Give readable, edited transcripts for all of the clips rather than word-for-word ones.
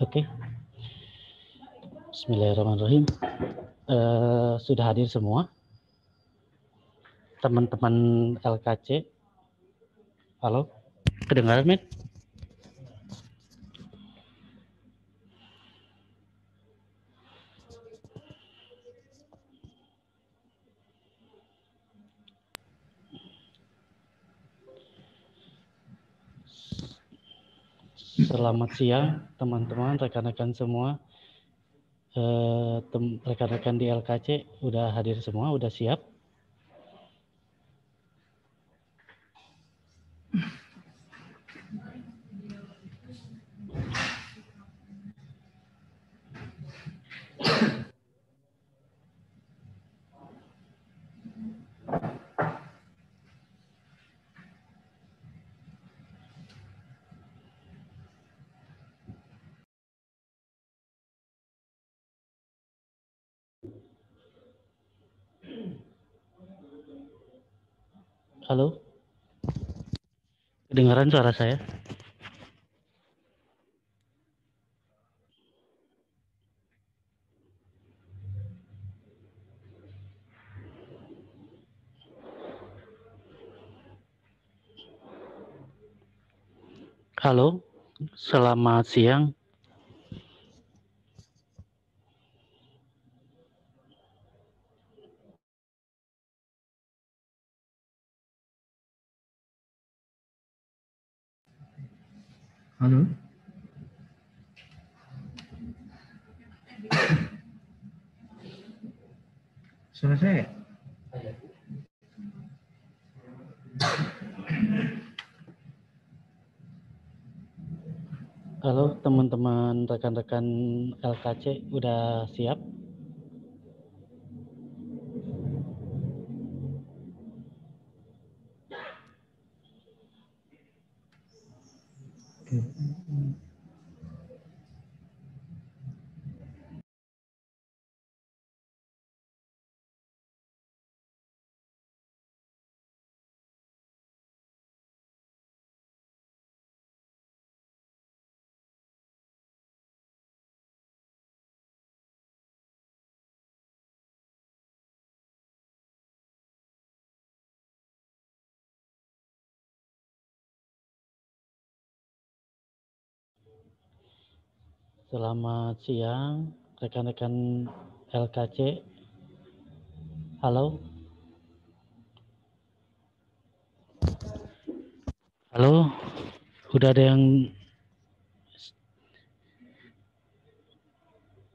Oke, Bismillahirrahmanirrahim. Sudah hadir semua teman-teman LKC. Halo, kedengaran, Mit? Selamat siang, teman-teman, rekan-rekan semua. Rekan-rekan di LKC udah hadir semua, udah siap? Halo, kedengaran suara saya? Halo, selamat siang. Halo. Suara saya? Halo, teman-teman rekan-rekan LKC udah siap? Oke. Selamat siang, rekan-rekan LKC. Halo. Halo, udah ada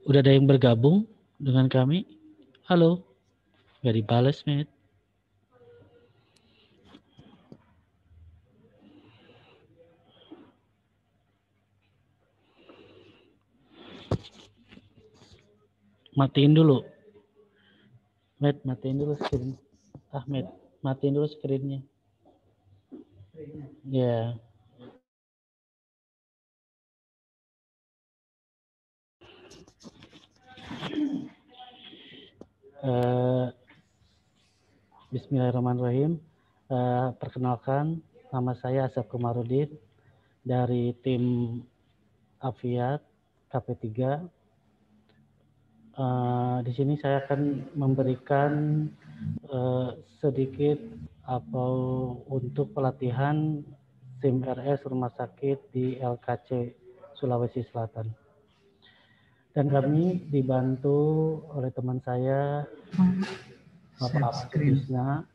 yang bergabung dengan kami? Halo, nggak dibales, Mit. Matiin dulu. Mit, matiin dulu screen. Ahmed, matiin dulu screen-nya. Ya. Bismillahirrahmanirrahim. Perkenalkan, nama saya Asep Komarudin dari tim Aviat KP3. Di sini saya akan memberikan sedikit untuk pelatihan SIM RS rumah sakit di LKC Sulawesi Selatan. Dan kami dibantu oleh teman saya, Bapak Krisna,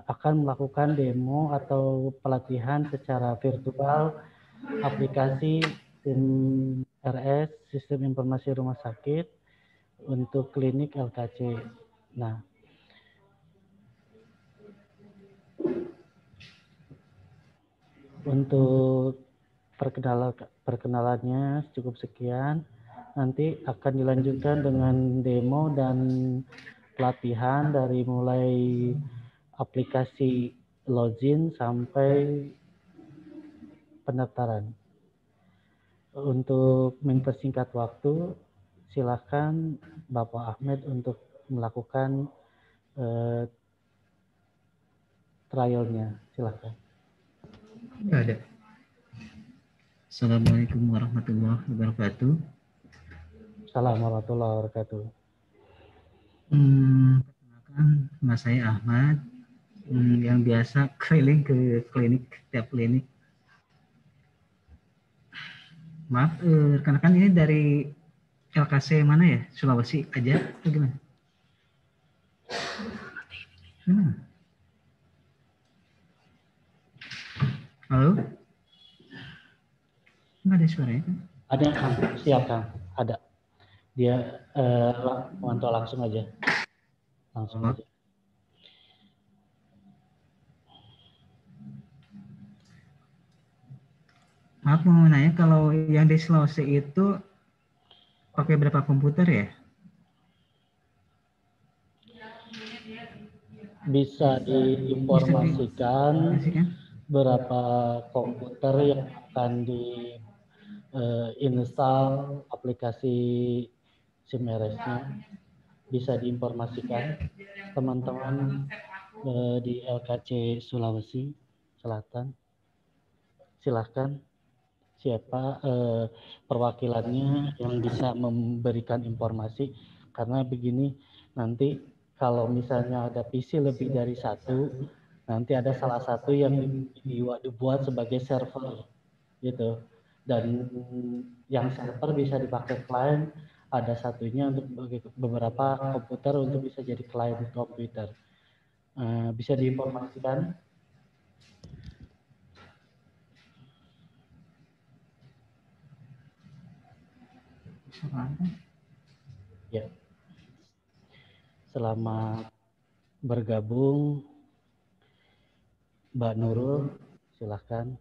akan melakukan demo atau pelatihan secara virtual aplikasi SIM RS, Sistem Informasi Rumah Sakit, untuk klinik LKC. Nah, untuk perkenalannya cukup sekian. Nanti akan dilanjutkan dengan demo dan pelatihan dari mulai aplikasi login sampai pendaftaran. Untuk mempersingkat waktu, silakan Bapak Ahmed untuk melakukan trialnya. Silakan. Nggak ada. Assalamualaikum warahmatullahi wabarakatuh. Assalamualaikum warahmatullahi wabarakatuh. Perkenalkan, nama saya Ahmad, yang biasa keliling ke tiap klinik. Maaf, rekan-rekan ini dari LKC mana ya? Sulawesi aja atau gimana? Halo? Nggak ada suaranya kan? Ada Kang, siap Kang, ada. Dia mantau langsung aja. Langsung aja. Maaf mau nanya, kalau yang di Sulawesi itu pakai berapa komputer ya? Bisa diinformasikan Kan? berapa komputer yang akan install aplikasi SIMRS-nya. Bisa diinformasikan teman-teman di LKC Sulawesi Selatan. Silahkan siapa perwakilannya yang bisa memberikan informasi, karena begini, nanti kalau misalnya ada PC lebih dari satu, nanti ada salah satu yang dibuat sebagai server gitu, dan yang server bisa dipakai client, ada satunya untuk beberapa komputer untuk bisa jadi client komputer. Bisa diinformasikan. Ya. Selamat bergabung, Mbak Nurul, silahkan.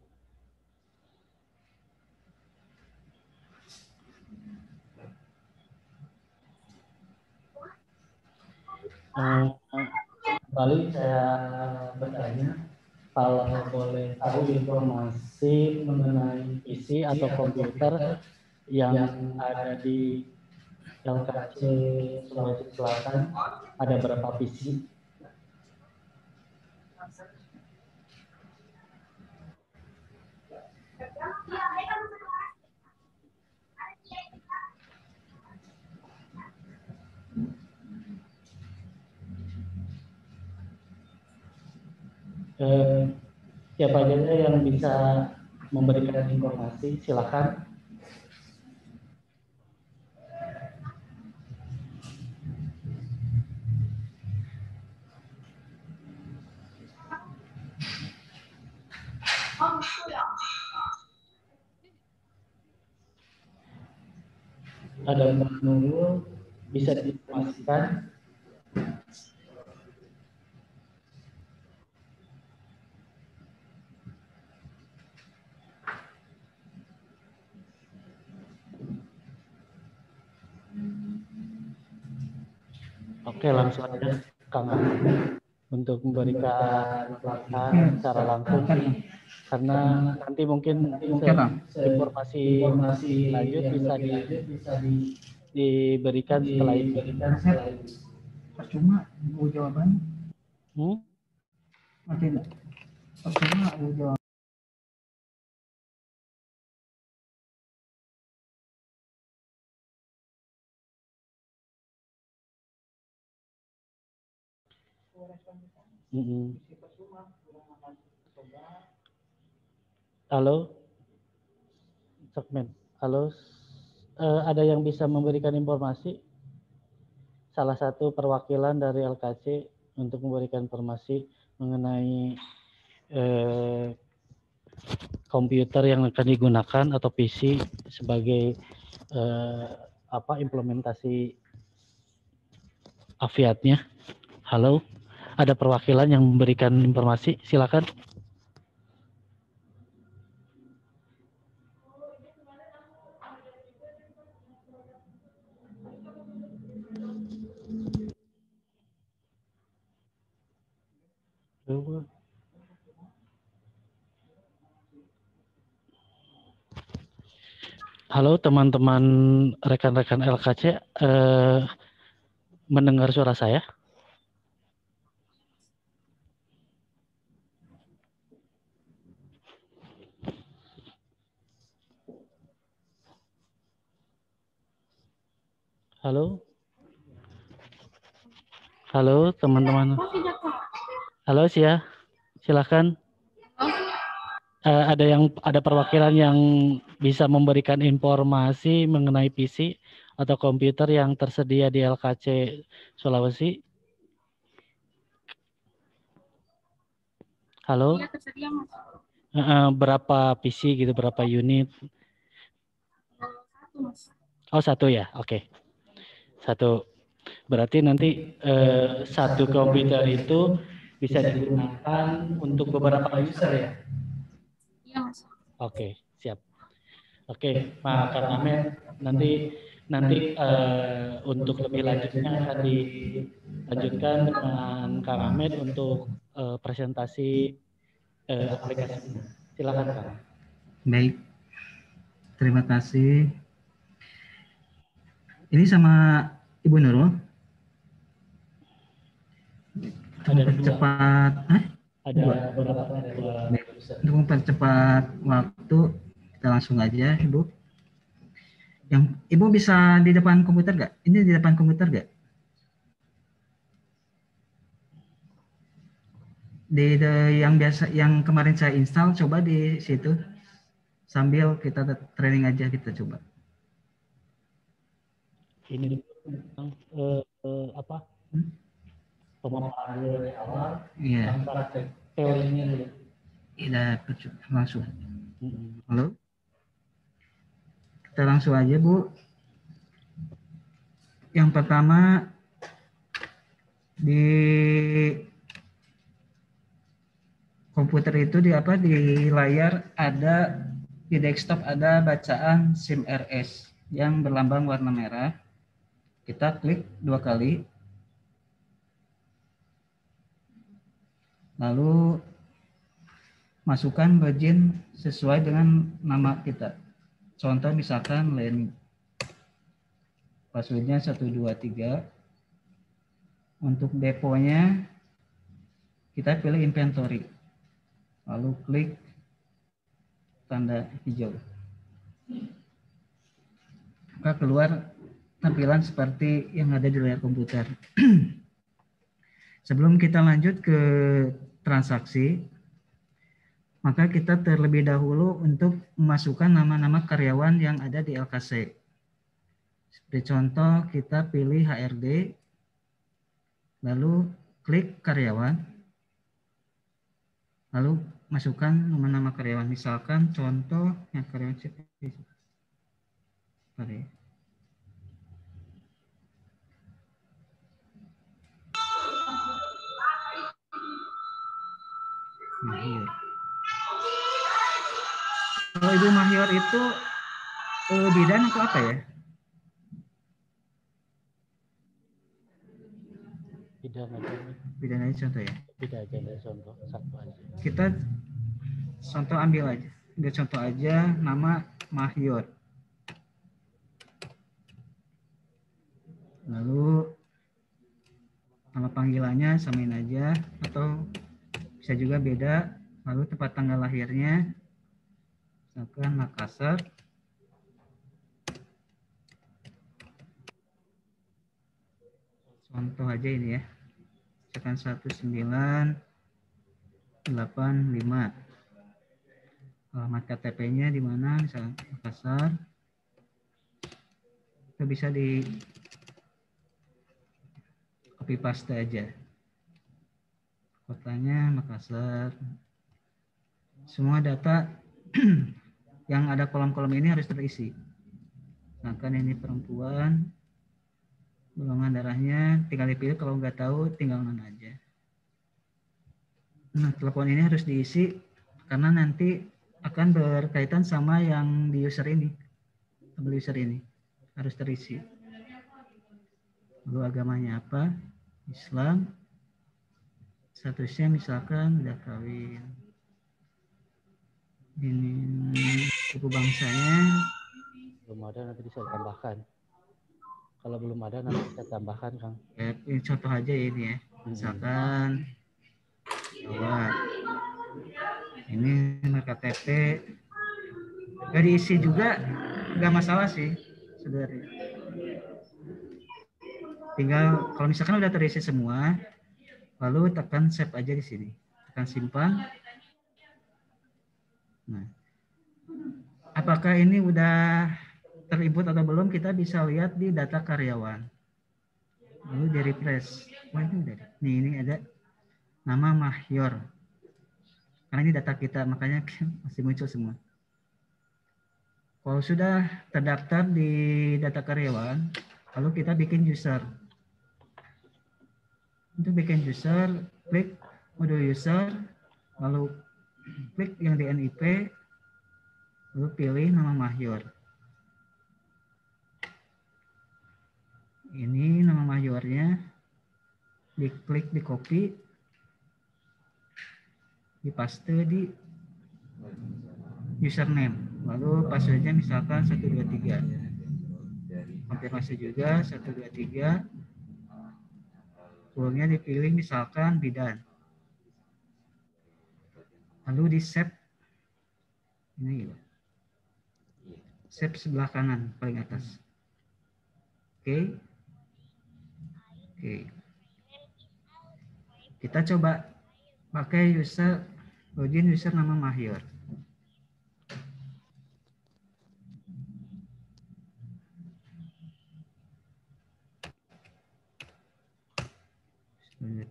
Kembali saya bertanya, kalau boleh tahu informasi mengenai PC atau komputer yang ada di LKC Sulawesi Selatan, ada berapa PC? Siapa saja yang bisa memberikan informasi, silakan. Ada Mbak Nurul, bisa diinformasikan. Oke, langsung aja Kang Ahmad untuk memberikan pelatihan secara langsung, karena nanti mungkin informasi lanjut bisa diberikan setelah ini. Percuma mau jawaban. Percuma mau jawab. Halo, segmen. Halo, ada yang bisa memberikan informasi? Salah satu perwakilan dari LKC untuk memberikan informasi mengenai komputer yang akan digunakan atau PC sebagai implementasi Aviatnya. Halo, ada perwakilan yang memberikan informasi, silakan. Halo teman-teman, rekan-rekan LKC, mendengar suara saya? Halo? Halo teman-teman. Halo Sia, silakan. Ada perwakilan yang bisa memberikan informasi mengenai PC atau komputer yang tersedia di LKC Sulawesi? Halo? Iya, tersedia, Mas. Berapa PC gitu, berapa unit? Satu, Mas. Oh, satu ya, oke. Satu. Berarti nanti satu komputer itu bisa digunakan untuk beberapa user ya? Iya, Mas. Oke, siap. Oke, Pak Kang Ahmed, nanti untuk lebih lanjutnya akan dilanjutkan dengan Kang Ahmed untuk presentasi aplikasinya. Silakan Kang. Baik, terima kasih. Ini sama Ibu Nurul. Ada Mempercepat, ada beberapa dua. Untuk mempercepat waktu, kita langsung aja, Ibu. Yang Ibu bisa di depan komputer nggak? Ini di depan komputer nggak? Yang biasa, yang kemarin saya install, coba di situ. Sambil kita training aja, kita coba. Ini apa? Pemaparan dulu dari awal. Iya. Praktek teorinya dulu. Iya, langsung. Halo? Kita langsung aja, Bu. Yang pertama, di komputer itu di layar ada, di desktop ada bacaan SIM-RS yang berlambang warna merah. Kita klik 2 kali. Lalu masukkan login sesuai dengan nama kita. Contoh misalkan Leni. Passwordnya 123. Untuk deponya kita pilih inventory. Lalu klik tanda hijau. Maka keluar tampilan seperti yang ada di layar komputer. Sebelum kita lanjut ke transaksi, maka kita terlebih dahulu untuk memasukkan nama-nama karyawan yang ada di LKC. Seperti contoh, kita pilih HRD, lalu klik karyawan, lalu masukkan nama-nama karyawan. Misalkan contoh yang karyawan seperti Mahyur. Kalau Ibu Mahyur itu bidan atau apa ya? Bidan aja contoh ya. Bidan aja contoh satu aja. Kita contoh ambil contoh aja nama Mahyur. Lalu nama panggilannya samain aja atau bisa juga beda. Lalu tempat tanggal lahirnya misalkan Makassar. Contoh aja ini ya. Misalkan 1985. Alamat KTP-nya di mana? Misalkan Makassar. Itu bisa di copy paste aja. Kotanya Makassar. Semua data yang ada kolom-kolom ini harus terisi. Misalkan ini perempuan, golongan darahnya tinggal dipilih, kalau nggak tahu tinggal mana aja. Nah, telepon ini harus diisi karena nanti akan berkaitan sama yang di user ini, tabel user ini harus terisi. Lalu agamanya apa? Islam. Statusnya misalkan udah kawin. Ini suku bangsanya. Belum ada, nanti bisa tambahkan. Kalau belum ada nanti bisa tambahkan, Kang. Ya, ini contoh aja ini ya. Misalkan Jawa. Ini nomor KTP. Gak diisi juga nggak masalah sih sebenarnya. Tinggal kalau misalkan udah terisi semua, lalu tekan save aja di sini. Tekan simpan. Nah, apakah ini udah terinput atau belum? Kita bisa lihat di data karyawan. Lalu di refresh. Wah, ini udah. Nih, ini ada nama Mayor. Karena ini data kita, makanya masih muncul semua. Kalau sudah terdaftar di data karyawan, lalu kita bikin user. Untuk bikin user, klik modul user, lalu klik yang di NIP, lalu pilih nama Mayor. Ini nama Mayornya, diklik di copy, dipaste di username, lalu passwordnya misalkan 123. Konfirmasi juga 123. Toolnya dipilih misalkan bidan. Lalu di save. Ini save sebelah kanan paling atas. Oke. Oke. Kita coba pakai user login user nama Mayor.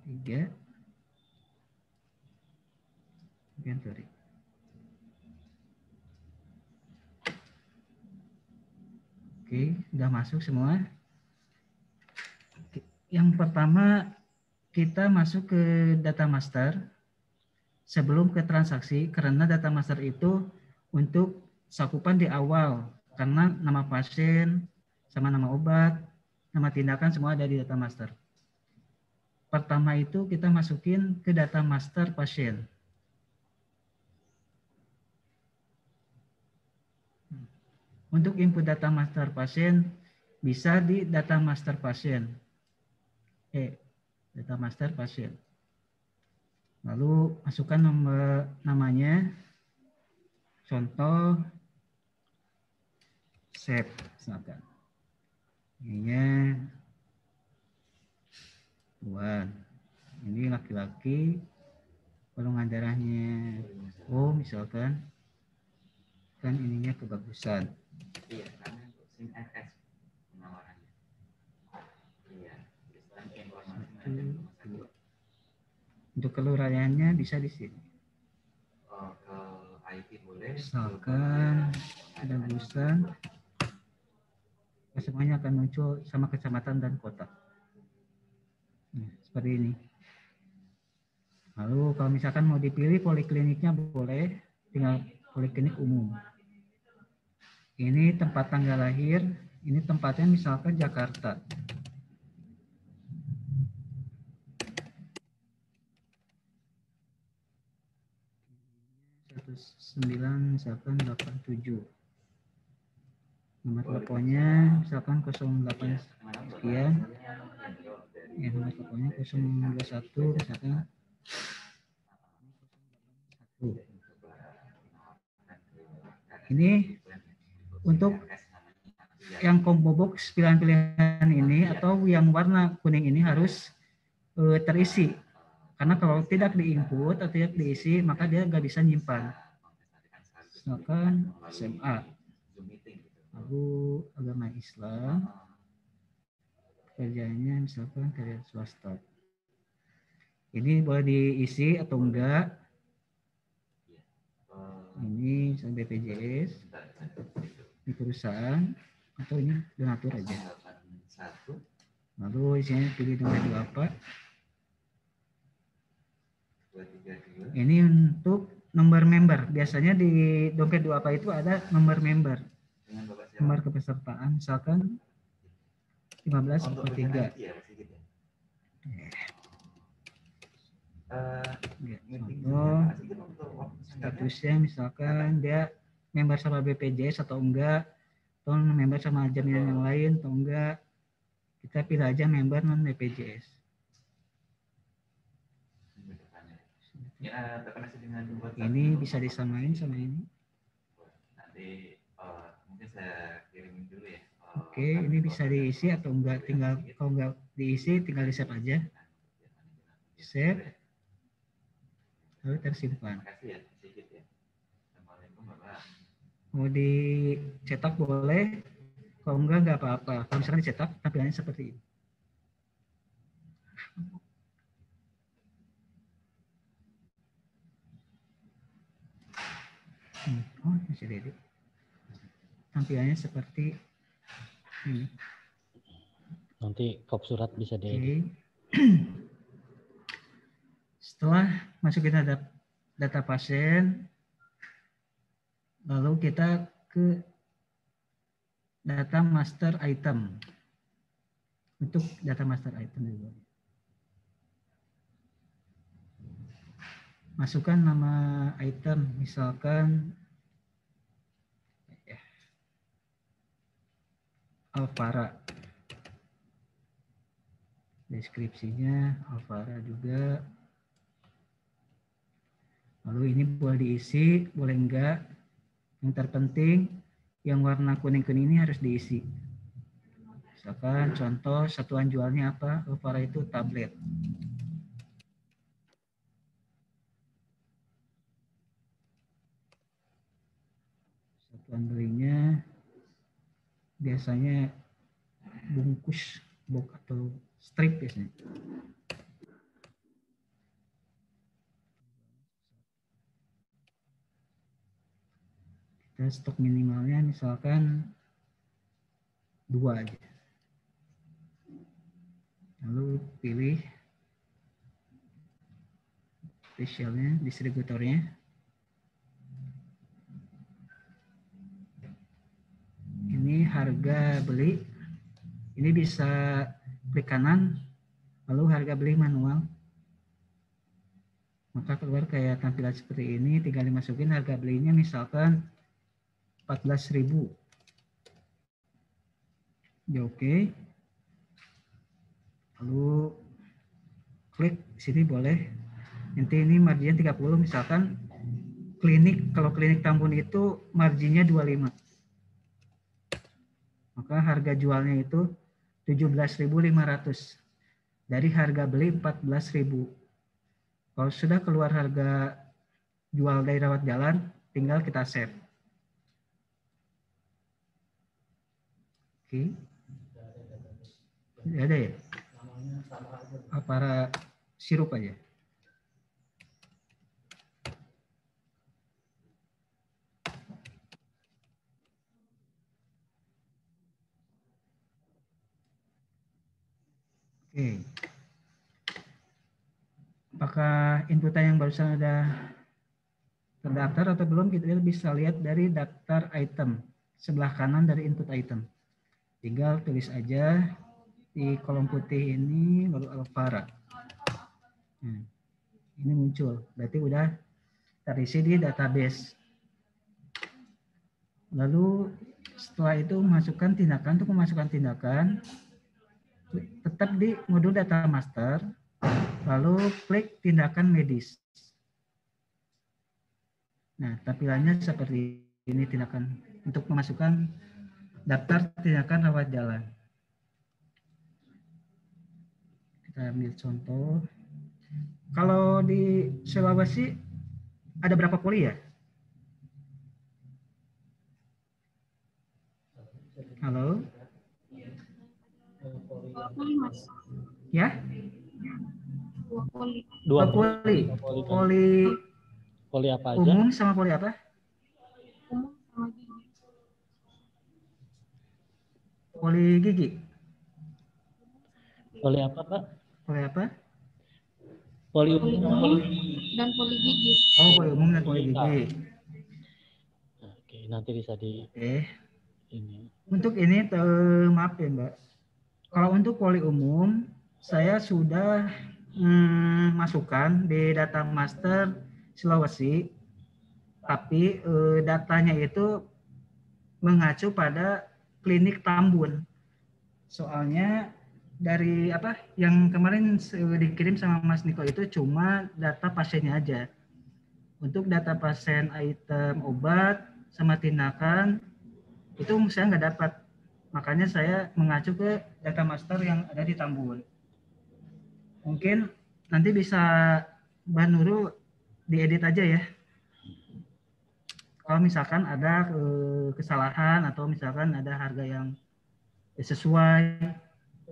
Tiga. Sorry. Oke, udah masuk semua. Yang pertama kita masuk ke data master sebelum ke transaksi, karena data master itu untuk cakupan di awal, karena nama pasien sama nama obat, nama tindakan semua ada di data master. Pertama itu kita masukin ke data master pasien. Untuk input data master pasien bisa di data master pasien. Data master pasien. Lalu masukkan namanya, contoh save misalkan. Ininya Tuan. Ini laki-laki, golongan darahnya O misalkan, kan ininya kebagusan. Iya, karena SIM FS penawarannya. Iya, Untuk kelurahannya bisa di sini. Oh, ke IT boleh. Misalkan kebagusan, semuanya akan muncul sama kecamatan dan kota. Nah, seperti ini. Lalu kalau misalkan mau dipilih polikliniknya boleh, tinggal poliklinik umum. Ini tempat tanggal lahir, ini tempatnya misalkan Jakarta. Misalkan 87. Nomor teleponnya misalkan 08 sekian. Ya, nomor teleponnya 021 misalkan. 1. Ini untuk yang combo box pilihan-pilihan ini atau yang warna kuning ini harus terisi. Karena kalau tidak diinput atau tidak diisi, maka dia nggak bisa nyimpan. Misalkan SMA, lalu agama Islam, kerjanya misalkan karya swasta. Ini boleh diisi atau enggak. Ini misalnya BPJS di perusahaan, atau ini donatur aja. Lalu isinya pilih dompet apa. Ini untuk nomor member. Biasanya di dompet 2 apa itu ada nomor member. Nomor kepesertaan misalkan 1543. Contoh statusnya misalkan dia member sama BPJS atau enggak, atau member sama jaminan yang lain atau enggak. Kita pilih aja member non BPJS. Ini bisa disamain sama ini. Nanti mungkin saya kirimin dulu ya Oke, ini bisa diisi atau enggak, tinggal kalau enggak diisi tinggal di save aja. Save, lalu tersimpan. Makasih ya, sedikit ya. Assalamualaikum Bapak. Mau dicetak boleh, kalau enggak apa-apa. Kalau misalkan dicetak, tampilannya seperti ini. Oh, masih ready. Tampilannya seperti ini. Nanti kop surat bisa Oke. diedit. Setelah masukin data pasien, lalu kita ke data master item. Untuk data master item juga. Masukkan nama item, misalkan Alvara. Deskripsinya Alvara juga. Lalu ini boleh diisi, boleh enggak. Yang terpenting, yang warna kuning-kuning ini harus diisi. Misalkan contoh satuan jualnya apa? Alvara itu tablet. Satuan belinya biasanya bungkus, box atau strip biasanya. Kita stok minimalnya misalkan 2 aja. Lalu pilih spesialnya, distributornya. Ini harga beli. Ini bisa klik kanan, lalu harga beli manual. Maka keluar kayak tampilan seperti ini, tinggal dimasukin harga belinya misalkan 14.000. Ya oke. Lalu klik sini boleh. Nanti ini marginnya 30 misalkan klinik, kalau klinik Tambun itu marginnya 25. Maka harga jualnya itu 17.500. Dari harga beli 14.000. Kalau sudah keluar harga jual dari rawat jalan, tinggal kita save. Oke. Tidak ada ya? Para sirup aja. Oke. Apakah inputan yang barusan ada terdaftar atau belum? Kita bisa lihat dari daftar item sebelah kanan dari input item. Tinggal tulis aja di kolom putih ini lalu Alvara. Nah, ini muncul, berarti udah terisi di database. Lalu setelah itu masukkan tindakan. Untuk memasukkan tindakan, tetap di modul data master, lalu klik tindakan medis. Nah, tampilannya seperti ini tindakan untuk memasukkan daftar tindakan rawat jalan. Kita ambil contoh. Kalau di Sulawesi ada berapa poli ya? Halo? 2 poli, Mas. Ya? 2 poli. 2 poli. Poli apa aja? Umum sama poli apa? Umum sama gigi. Poli gigi. Poli apa, Pak? Poli apa? Poli Poli umum. umum dan poli gigi. Oh, poli umum dan poli gigi. Oke, nanti bisa di ini. Untuk ini, maaf ya Mbak. Kalau untuk poli umum, saya sudah masukkan di data master Sulawesi, tapi datanya itu mengacu pada klinik Tambun. Soalnya dari apa yang kemarin dikirim sama Mas Niko itu cuma data pasiennya aja. Untuk data pasien item obat sama tindakan itu saya nggak dapat. Makanya saya mengacu ke data master yang ada di Tambun. Mungkin nanti bisa Mbak Nurul diedit aja ya. Kalau misalkan ada kesalahan atau misalkan ada harga yang sesuai,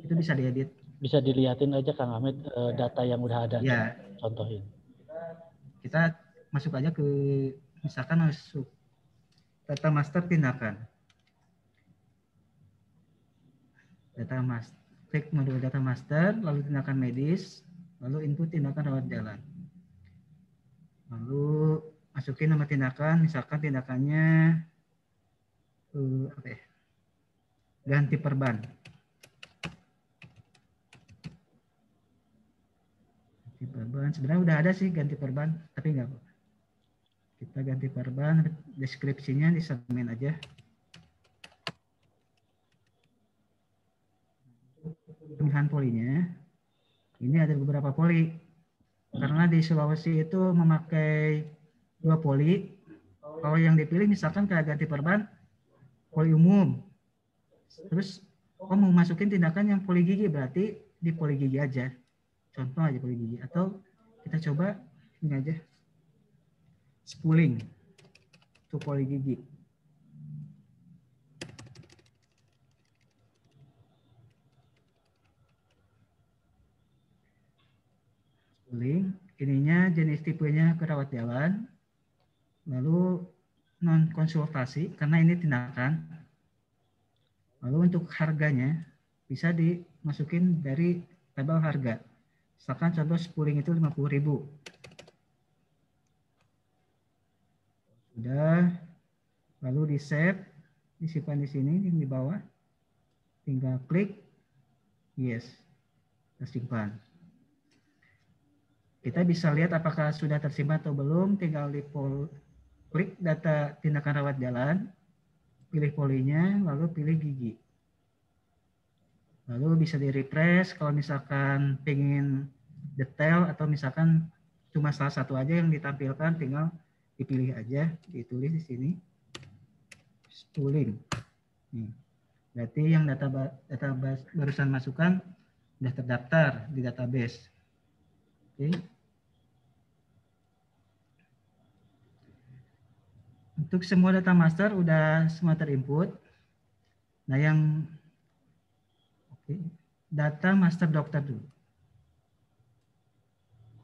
itu bisa diedit. Bisa dilihatin aja Kang Ahmed data yang udah ada. Ya, Contohin. kita masuk aja ke misalkan masuk data master tindakan. Data master, klik modul data master, lalu tindakan medis, lalu input tindakan rawat jalan. Lalu masukin nama tindakan, misalkan tindakannya apa ya? Ganti perban. Ganti perban, sebenarnya udah ada sih ganti perban, tapi nggak apa. Kita ganti perban, deskripsinya di segmen aja. Pemilihan polinya, ini ada beberapa poli. Karena di Sulawesi itu memakai 2 poli. Kalau yang dipilih misalkan kayak ganti perban, poli umum. Terus mau masukin tindakan yang poli gigi, berarti di poli gigi aja. Contoh aja poli gigi. Atau kita coba ini aja. Spooling. Itu poli gigi. Spooling. Ininya jenis tipenya kerawat jalan. Lalu non konsultasi karena ini tindakan. Lalu untuk harganya bisa dimasukin dari tabel harga. Misalkan contoh spooling itu 50.000. Sudah, lalu di save, disimpan di sini di bawah. Tinggal klik yes, tersimpan. Kita bisa lihat apakah sudah tersimpan atau belum. Tinggal klik data tindakan rawat jalan, pilih polinya, lalu pilih gigi. Lalu bisa di refresh kalau misalkan pengen detail atau misalkan cuma salah satu aja yang ditampilkan, tinggal dipilih aja, ditulis di sini spooling. Nih, berarti yang data barusan masukkan sudah terdaftar di database. Oke. Untuk semua data master udah semua terinput. Nah, yang data master dokter dulu.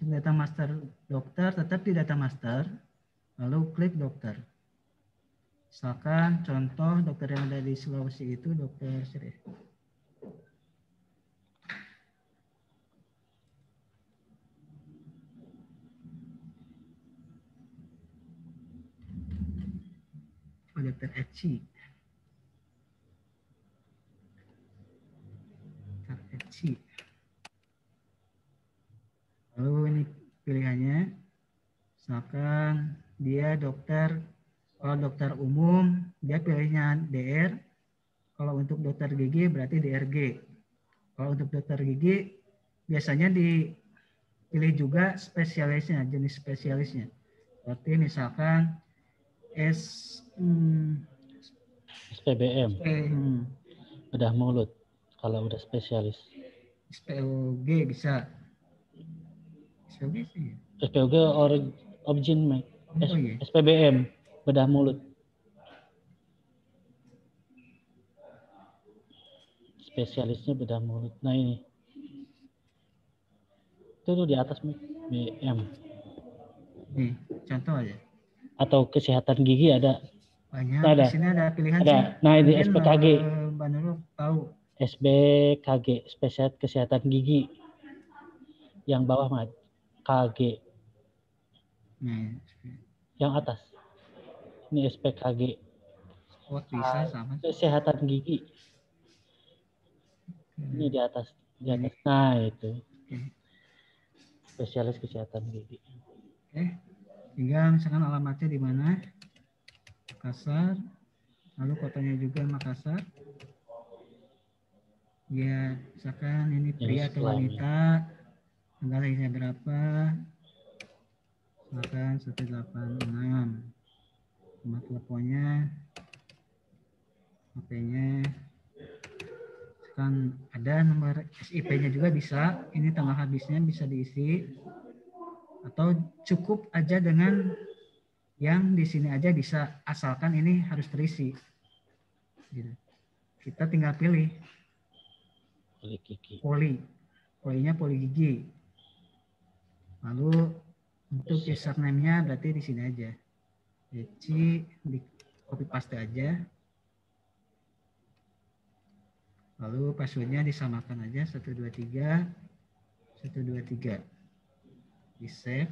Data master dokter tetap di data master, lalu klik dokter. Misalkan contoh dokter yang ada di Sulawesi itu dokter Sri. Dokter Eci. Dokter Eci. Lalu ini pilihannya, misalkan dia dokter, kalau dokter umum dia pilihnya DR, kalau untuk dokter gigi berarti DRG. Kalau untuk dokter gigi biasanya dipilih juga spesialisnya, jenis spesialisnya. Seperti misalkan SPBM, bedah mulut kalau udah spesialis. SPOG bisa. SPOG sih. SPOG origin iya. SPBM, bedah mulut. Spesialisnya bedah mulut. Nah ini. Itu tuh di atas BM. Nih, contoh aja. Atau kesehatan gigi ada. Banyak. Ada. Di sini ada pilihan ada. sih. Nah ini mungkin, SPKG. Mbak Nurul tahu. SBKG, spesialis kesehatan gigi. Yang bawah mah KG. Nih. Yang atas. Ini SPKG. Oh, bisa sama. Kesehatan gigi. Ini di atas. Di atas. Nah itu. Spesialis kesehatan gigi. Oke. Tinggal misalkan alamatnya di mana. Makassar. Lalu kotanya juga Makassar. Ya, misalkan ini pria atau wanita. Tanggal lahirnya berapa. Misalkan 186. Nomor teleponnya. HP-nya. misalkan ada nomor SIP-nya juga bisa, ini tanggal habisnya bisa diisi, atau cukup aja dengan yang di sini aja bisa, asalkan ini harus terisi. Gitu. Kita tinggal pilih polinya poli gigi. Lalu untuk username-nya berarti di sini aja. Jadi di copy paste aja. Lalu passwordnya disamakan aja 123 123. Di save.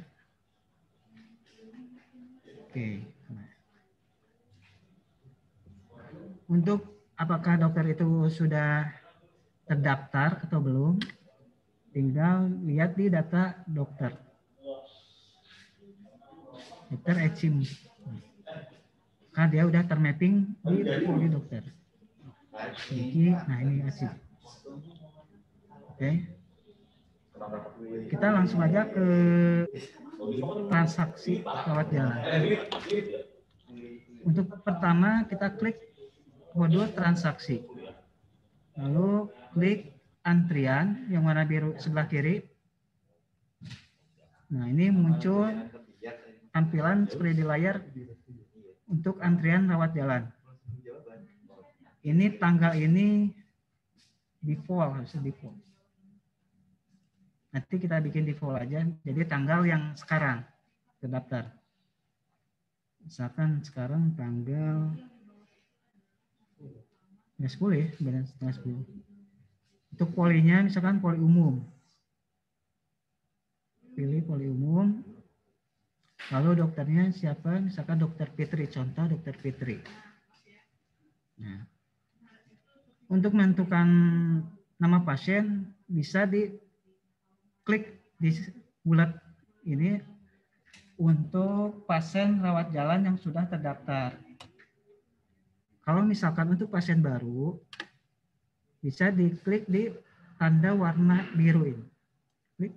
Oke. Nah. Untuk apakah dokter itu sudah terdaftar atau belum? Tinggal lihat di data dokter. Dokter ECIM. Karena dia udah termapping di poli dokter. Gigi, nah ini ECIM. Oke. Kita langsung aja ke transaksi rawat jalan. Untuk pertama kita klik modul transaksi. Lalu klik antrian yang warna biru sebelah kiri. Nah, ini muncul tampilan seperti di layar untuk antrian rawat jalan. Ini tanggal ini default, harus default. Nanti kita bikin default aja, jadi tanggal yang sekarang terdaftar. Misalkan sekarang tanggal 10 ya, benar 10. Untuk polinya misalkan poli umum. Pilih poli umum. Lalu dokternya siapa? Misalkan dokter Fitri, contoh dokter Fitri. Nah, untuk menentukan nama pasien bisa diklik di bulat ini untuk pasien rawat jalan yang sudah terdaftar. Kalau misalkan untuk pasien baru, bisa diklik di tanda warna biru ini. Klik.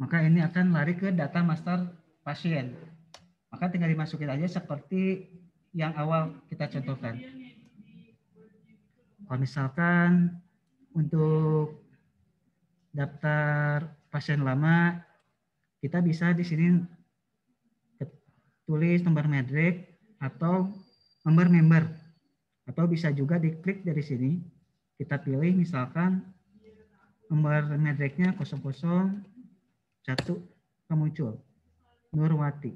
Maka ini akan lari ke data master pasien. Maka tinggal dimasukin aja seperti yang awal kita contohkan. Kalau misalkan untuk daftar pasien lama, kita bisa di sini tulis nomor medrek atau nomor member. Atau bisa juga diklik dari sini. Kita pilih misalkan nomor medreknya 001 muncul. Nurwati.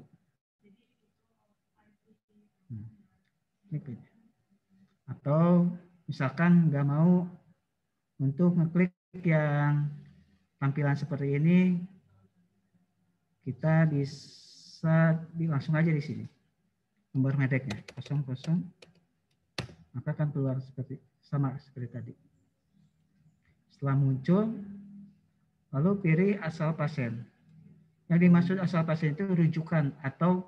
Atau misalkan nggak mau untuk ngeklik yang tampilan seperti ini, kita bisa langsung aja di sini. Nomor medreknya 00, maka akan keluar seperti sama seperti tadi. Setelah muncul, lalu pilih asal pasien. Yang dimaksud asal pasien itu rujukan atau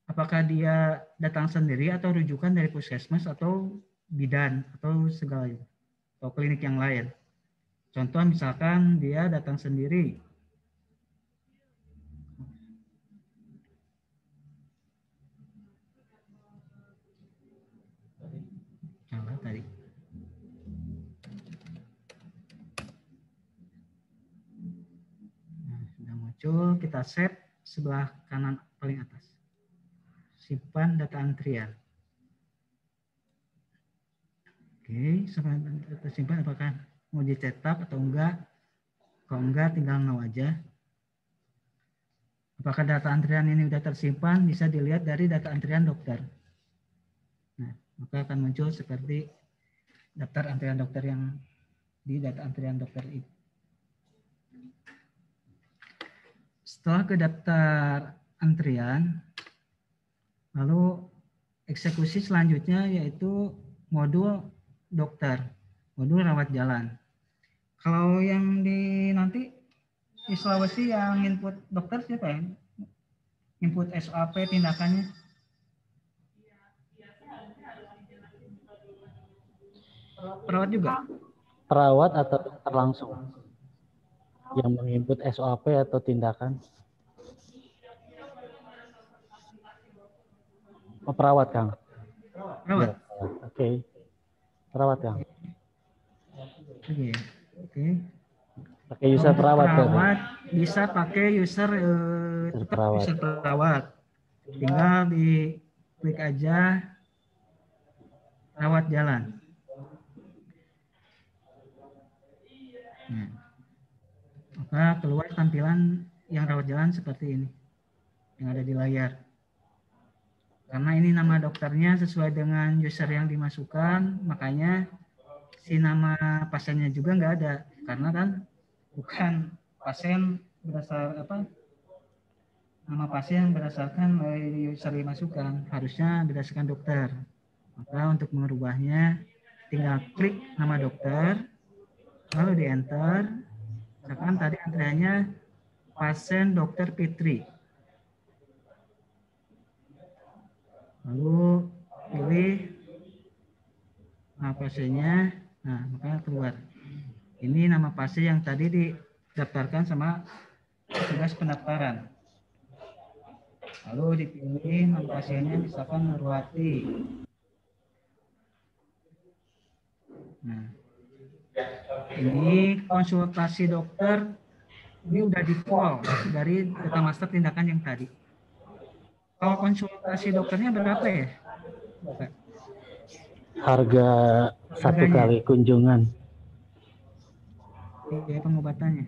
apakah dia datang sendiri atau rujukan dari puskesmas atau bidan atau segalanya atau klinik yang lain. Contoh misalkan dia datang sendiri. Salah tadi. Nah, sudah muncul, kita save sebelah kanan paling atas. Simpan data antrian. Oke, tersimpan apakah mau dicetak atau enggak? Kalau enggak, tinggal no aja. Apakah data antrian ini sudah tersimpan? Bisa dilihat dari data antrian dokter. Nah, maka akan muncul seperti daftar antrian dokter yang di data antrian dokter itu. Setelah ke daftar antrian, lalu eksekusi selanjutnya yaitu modul dokter, modul rawat jalan. Kalau yang nanti di Sulawesi yang input dokter siapa ya? Input SOP tindakannya? Perawat juga? Perawat atau dokter langsung yang menginput SOP atau tindakan? Oh, perawat, Kang. Perawat. Ya, oke. Perawat, Kang. Oke. Oke. Pakai user Untuk perawat ya, Pak? perawat bisa pakai user tetap perawat. user perawat. Tinggal di klik aja rawat jalan. Nah, maka keluar tampilan yang rawat jalan seperti ini yang ada di layar. Karena ini nama dokternya sesuai dengan user yang dimasukkan, makanya si nama pasiennya juga nggak ada. Karena kan bukan pasien berdasar apa, nama pasien berdasarkan user dimasukkan, harusnya berdasarkan dokter. Maka untuk mengubahnya tinggal klik nama dokter, lalu di enter. Misalkan tadi antriannya pasien dokter Fitri. Lalu pilih nama pasiennya, nah maka keluar. Ini nama pasien yang tadi didaftarkan sama petugas pendaftaran. Lalu dipilih nama pasiennya misalkan Nurwati. Nah, ini konsultasi dokter ini udah default dari data master tindakan yang tadi. Kalau konsultasi dokternya berapa ya? Harga satu kali kunjungan. Biaya pengobatannya.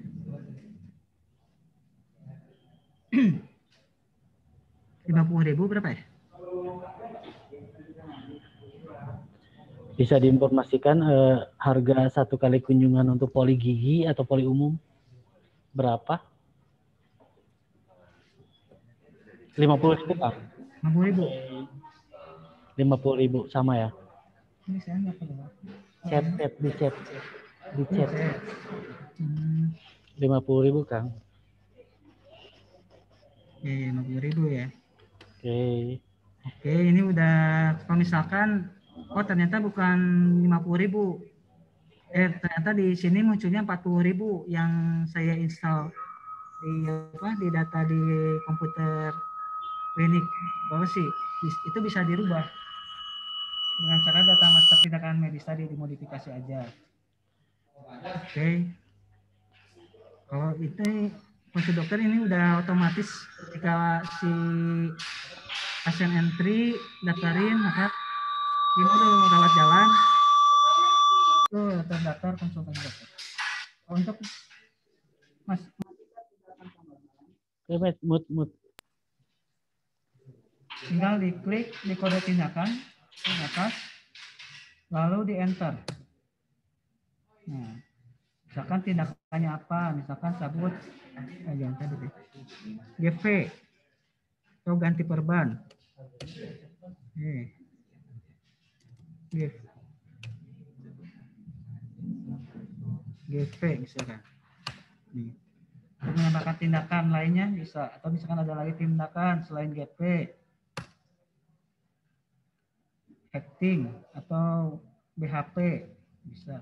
Rp50.000 berapa ya? Bisa diinformasikan harga satu kali kunjungan untuk poli gigi atau poli umum berapa? 50.000 Pak. 50.000. 50.000 sama ya? Ini saya nggak perlu. Di chat. 50.000 Kang. Ya, 50.000 ya. Oke, ini udah, kalau misalkan, ternyata bukan 50.000. Ternyata di sini munculnya 40.000 yang saya install di data di komputer klinik Sulawesi. Itu bisa dirubah dengan cara data master tindakan medis tadi dimodifikasi aja. Oke. Kalau itu konsul dokter ini udah otomatis ketika si pasien entry daftarin, maka di mode rawat jalan itu terdaftar konsultasi dokter. Untuk Mas, mood. Tinggal diklik di kode tindakan di atas, lalu di enter. Nah, misalkan tindakannya apa? Misalkan sabut, GV atau ganti perban. GV misalkan. Nih. Menambahkan tindakan lainnya bisa, atau misalkan ada lagi tindakan selain GP, hacking atau BHP bisa.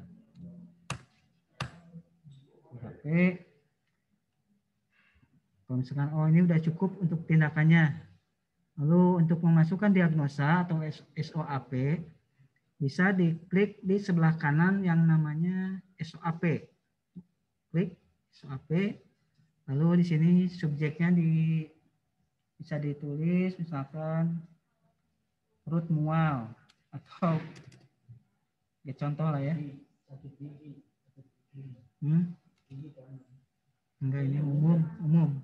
BHP. Kalau misalkan ini udah cukup untuk tindakannya. Lalu untuk memasukkan diagnosa atau SOAP bisa diklik di sebelah kanan yang namanya SOAP. Klik SOAP. Lalu di sini subjeknya bisa ditulis misalkan perut mual atau ya contoh lah ya. Enggak, ini umum.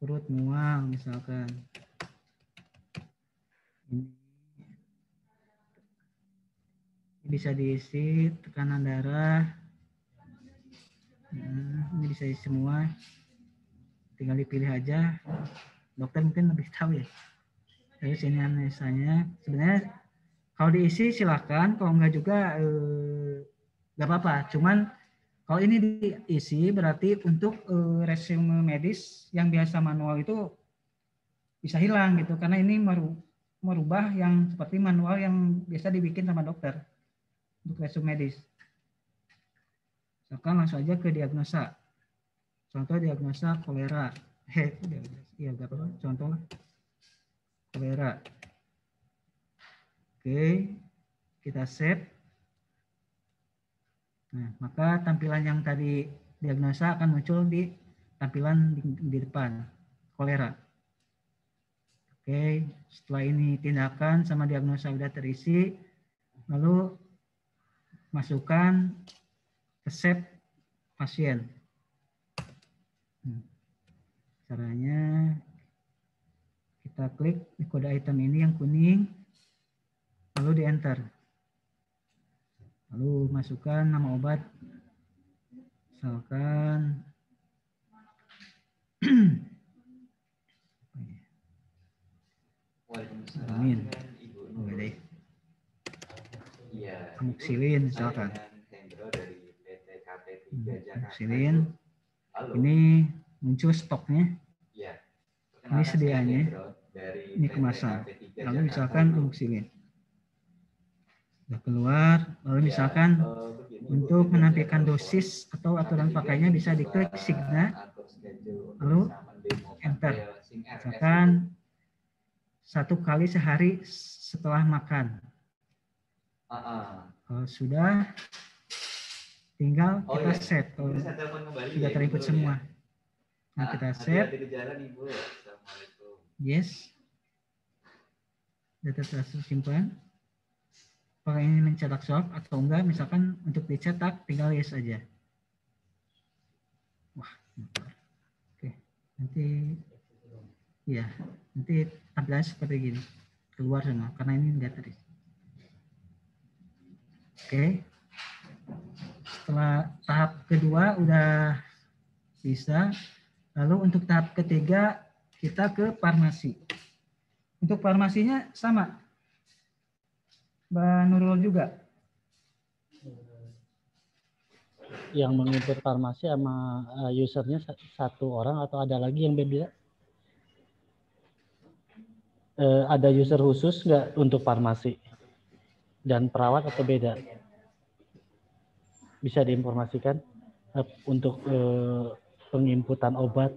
Perut mual misalkan. Ini bisa diisi tekanan darah. Ini bisa diisi semua. Tinggal dipilih aja. Dokter mungkin lebih tahu ya. Terus ini anamnesanya. Sebenarnya kalau diisi silakan, kalau enggak juga enggak apa-apa. Cuman kalau ini diisi berarti untuk resume medis yang biasa manual itu bisa hilang gitu, karena ini merubah yang seperti manual yang biasa dibikin sama dokter untuk resume medis. Misalkan langsung aja ke diagnosa. Contoh diagnosa kolera. Contoh kolera. Oke, kita save. Nah, maka tampilan yang tadi diagnosa akan muncul di tampilan di depan, kolera. Oke, setelah ini tindakan sama diagnosa sudah terisi, lalu masukkan resep pasien. Caranya kita klik di kode item ini yang kuning, lalu di enter. Lalu masukkan nama obat, misalkan Waalaikumsalam. Amin. Dengan Ibu Oke deh. Iya. Amoxicillin Saya misalkan. dengan Hendro dari PT KP3 Jakarta. Amoxicillin. Halo. Ini muncul stoknya. Iya. Ini sediaannya. Hendro dari Ini PT kemasan. KP3 Lalu Jakarta. misalkan amoxicillin. Sudah keluar, lalu misalkan untuk menampilkan dosis atau aturan pakainya bisa diklik Signa, lalu enter. Misalkan 1 kali sehari setelah makan. Kalau sudah, tinggal kita save. Kalau sudah terinput semua. Nah, kita save. Yes. Data telah tersimpan. Apakah ini mencetak swab atau enggak? Misalkan untuk dicetak, tinggal yes aja. Wah, bentar. Oke, nanti ya, nanti tampilannya seperti gini. Keluar semua, karena ini enggak terisi. Oke. Setelah tahap kedua udah bisa. Lalu untuk tahap ketiga kita ke farmasi. Untuk farmasinya sama. Mbak Nurul juga. Yang menginput farmasi sama usernya satu orang atau ada lagi yang beda? Ada user khusus nggak untuk farmasi dan perawat atau beda? Bisa diinformasikan untuk penginputan obat,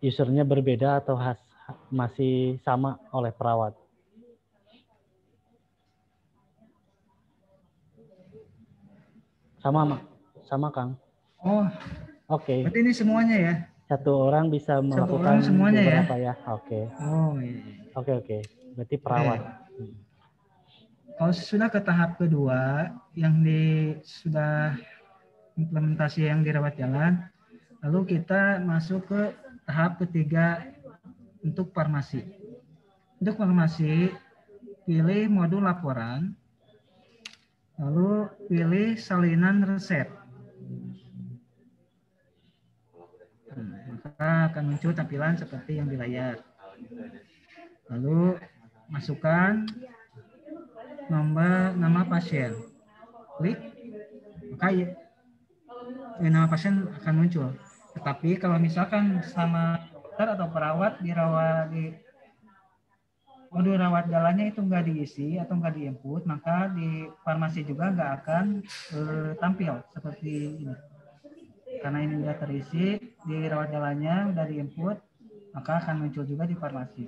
usernya berbeda atau masih sama oleh perawat? Sama Kang. Oh, Oke. berarti ini semuanya ya? Satu orang bisa melakukan semuanya beberapa ya? Oke. Oh iya. Oke. Berarti perawat. Kalau sudah ke tahap kedua, yang sudah implementasi yang dirawat jalan, lalu kita masuk ke tahap ketiga untuk farmasi. Untuk farmasi, pilih modul laporan, lalu pilih salinan resep. Maka akan muncul tampilan seperti yang di layar. Lalu masukkan nama pasien. Klik, maka nama pasien akan muncul. Tetapi kalau misalkan sama dokter atau perawat dirawat di modul rawat jalannya itu nggak diisi atau nggak diinput, maka di farmasi juga nggak akan tampil seperti ini. Karena ini sudah terisi, di rawat jalannya sudah diinput, maka akan muncul juga di farmasi.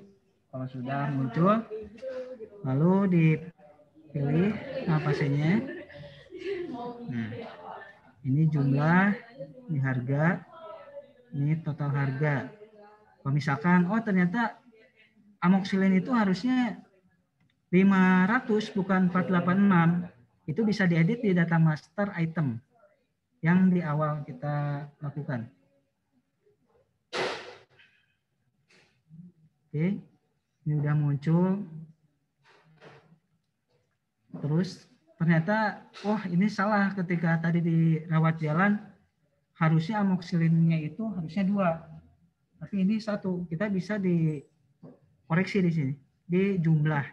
Kalau sudah muncul, lalu dipilih nama pasiennya. Nah, ini jumlah, ini harga, ini total harga. Kalau misalkan, oh ternyata amoxicillin itu harusnya 500 bukan 486, itu bisa diedit di data master item yang di awal kita lakukan. Oke, ini udah muncul. Terus ternyata, wah ini salah ketika tadi di rawat jalan, harusnya amoxicillinnya itu harusnya 2. Tapi ini 1, kita bisa dikoreksi di sini, di jumlah.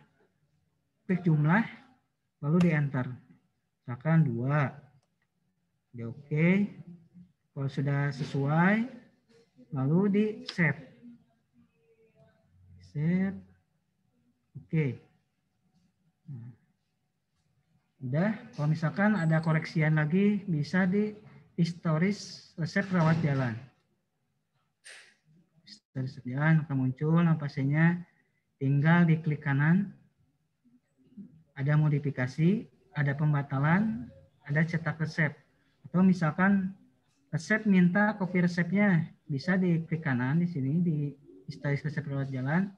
Klik jumlah, lalu di enter. Misalkan 2. Udah oke. Kalau sudah sesuai, lalu di save. Save. Oke. Nah, udah. Kalau misalkan ada koreksian lagi, bisa di historis resep rawat jalan. Historis resep jalan akan muncul nama pasiennya. Tinggal diklik kanan. Ada modifikasi. ada pembatalan, ada cetak resep. Atau misalkan resep minta kopi resepnya, bisa diklik kanan di sini di historis resep rawat jalan,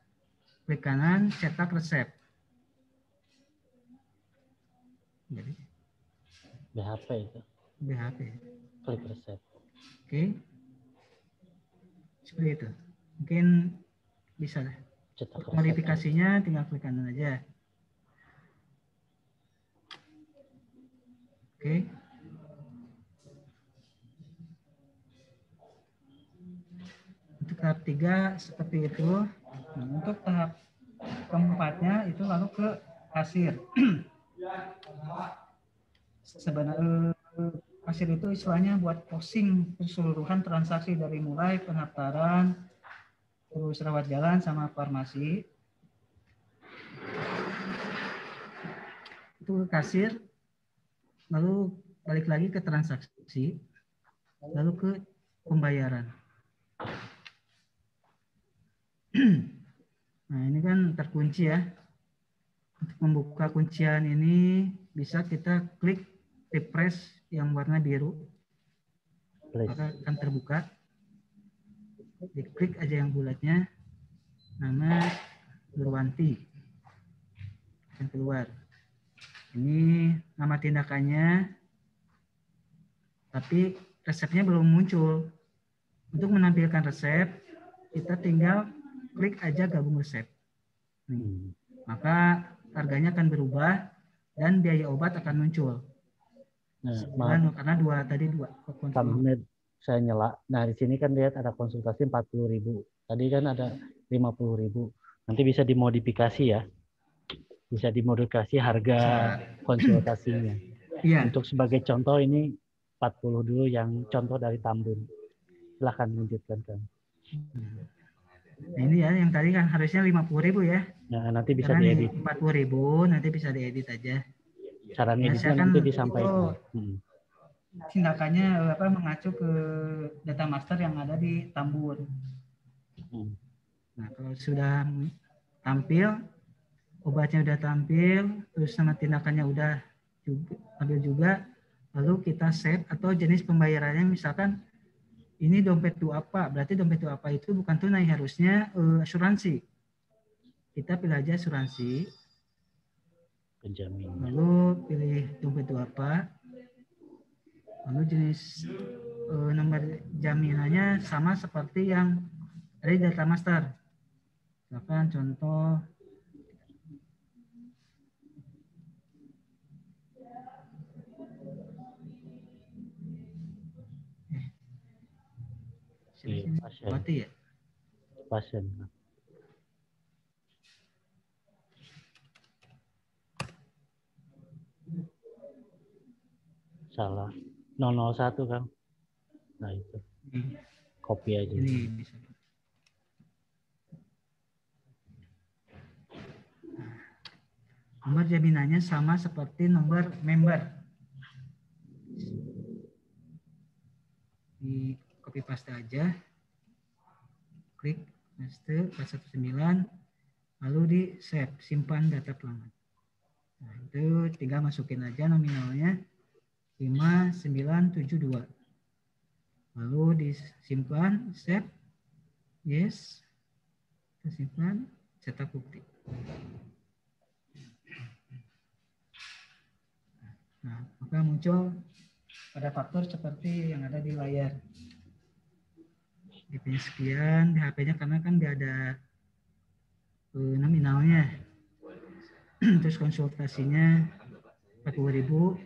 klik kanan cetak resep. Jadi BHP itu. BHP. Klik resep. Oke. Seperti itu. Mungkin bisa lah. Cetak resep. Modifikasinya tinggal klik kanan aja. Oke. Untuk tahap 3 seperti itu. Nah, untuk tahap keempatnya itu lalu ke kasir. Sebenarnya kasir itu istilahnya buat posting keseluruhan transaksi dari mulai pendaftaran, terus rawat jalan sama farmasi. Itu ke kasir, lalu balik lagi ke transaksi, lalu ke pembayaran. Nah, ini kan terkunci ya. Untuk membuka kuncian ini bisa kita klik refresh yang warna biru. Maka akan terbuka. Diklik aja yang bulatnya. Nama Nurwanti. Akan keluar. Ini nama tindakannya. Tapi resepnya belum muncul. Untuk menampilkan resep, kita tinggal klik aja gabung resep. Nih. Maka harganya akan berubah dan biaya obat akan muncul. Nah, Karena dua Pak Muhammad, saya nyela. Nah, di sini kan lihat ada konsultasi 40.000. Tadi kan ada 50.000. Nanti bisa dimodifikasi ya. Bisa dimodifikasi harga konsultasinya. Iya. Untuk sebagai contoh ini 40 dulu yang contoh dari Tambun. Silahkan lanjutkan kan. Nah, ini ya yang tadi kan harusnya 50.000 ya. Nah, nanti bisa karena diedit. 40.000 nanti bisa diedit aja. Cara Ya, ngeditnya kan nanti disampaikan. Tindakannya mengacu ke data master yang ada di Tambun. Nah, kalau sudah tampil, obatnya udah tampil, terus sama tindakannya udah ambil juga, lalu kita save atau jenis pembayarannya misalkan ini dompet apa, berarti dompet apa itu bukan tunai, harusnya asuransi. Kita pilih aja asuransi. Penjamin. Lalu pilih dompet apa. Lalu jenis nomor jaminannya sama seperti yang ada di data master. Misalkan contoh pasien. Ya? Pasien. Salah. 001 Kang. Nah itu. Copy aja. Ini bisa. Nomor jaminannya sama seperti nomor member. Di copy paste aja. Klik paste 419 lalu di save, simpan data pelanggan. Nah, itu tinggal masukin aja nominalnya 5972. Lalu disimpan, save, yes, disimpan, cetak bukti. Nah, maka muncul pada faktor seperti yang ada di layar. DP-nya sekian, DHP-nya karena kan dia ada nominalnya. Terus konsultasinya 40.000,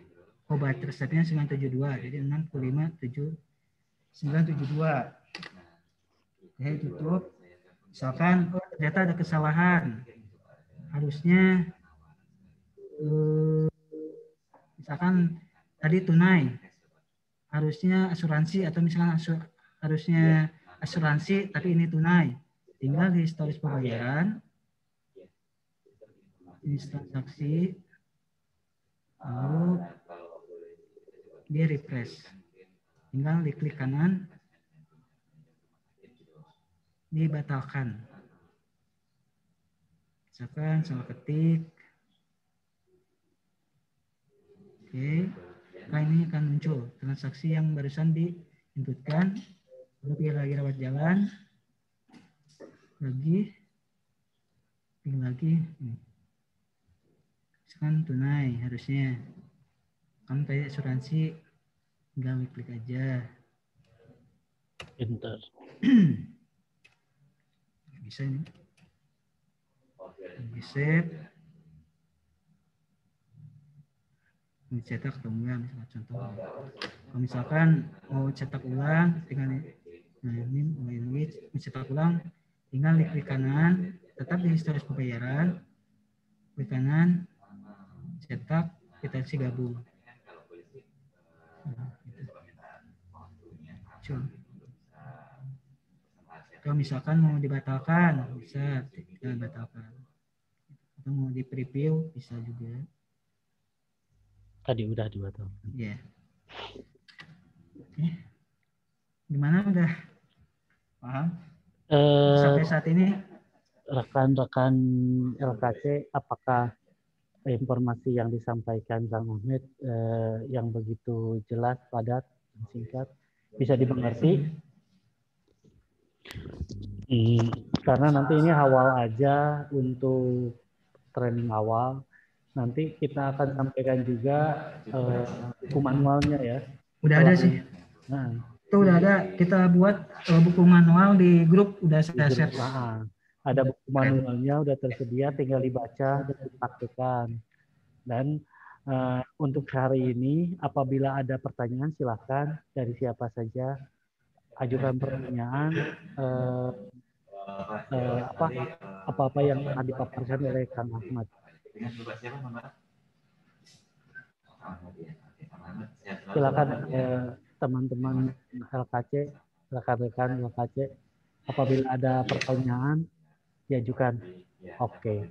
obat resepnya 972, jadi 65.972. Oke, tutup. Misalkan ternyata ada kesalahan, harusnya misalkan tadi tunai, harusnya asuransi, atau misalkan harusnya asuransi tapi ini tunai, tinggal di historis pembayaran, jenis transaksi, lalu di refresh, tinggal diklik kanan, dibatalkan. Misalkan salah ketik, Oke. Nah, ini akan muncul transaksi yang barusan diinputkan. Lalu pilih lagi rawat jalan. Pilih lagi. Misalkan tunai harusnya. Kan kayak asuransi, tinggal klik aja. Enter. Bisa ini. Di save. Dicetak atau enggak, misalkan contoh. Kalau misalkan mau cetak ulang, tinggal ini mencetak ulang, tinggal klik kanan, tetap di historis pembayaran, klik kanan, cetak, kwitansi gabung. Kalau misalkan mau dibatalkan, bisa tinggal batalkan. Atau mau di preview, bisa juga. Tadi udah dibatalkan. Ya. Oke. Gimana udah paham? Sampai saat ini Rekan-rekan LKC, apakah informasi yang disampaikan Kang Ahmed yang begitu jelas, padat, dan singkat bisa dimengerti? Karena nanti ini awal aja untuk training awal. Nanti kita akan sampaikan juga buku manualnya ya. udah ada sih. Nah, Itu udah ada, kita buat buku manual di grup, udah saya share. ada buku manualnya udah tersedia, tinggal dibaca dan dipraktikkan. Dan untuk hari ini, apabila ada pertanyaan silahkan dari siapa saja, ajukan pertanyaan apa-apa yang akan dipaparkan oleh Kang Ahmad. Silakan teman-teman LKC, rekan-rekan LKC, apabila ada pertanyaan diajukan. Oke.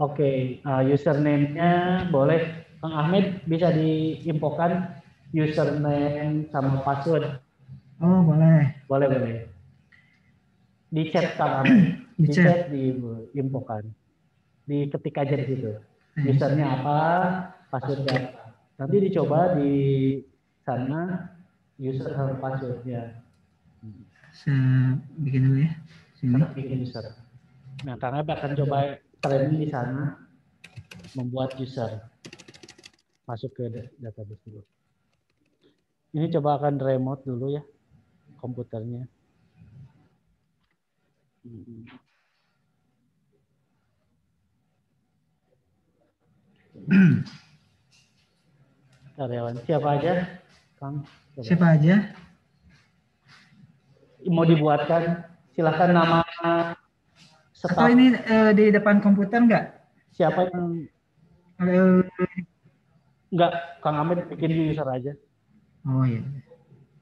Oke, username-nya boleh Kang Ahmed bisa diinfokan username sama password. Oh, boleh. Boleh. Di chat Kang Ahmed. Di chat diinfokan. Diketik aja di situ. Usernya apa, passwordnya apa. Nanti dicoba di sana user sama passwordnya. Saya bikin dulu ya. Sini. Bikin user. Nah, Kang Ahmed akan coba training di sana membuat user. Masuk ke database dulu. Ini coba akan remote dulu ya komputernya. Karyawan siapa aja, Kang? Coba. Siapa aja? Mau dibuatkan, silahkan nama staff. Atau ini di depan komputer enggak? Siapa yang enggak, Kang Ahmed bikin user aja. Oh iya.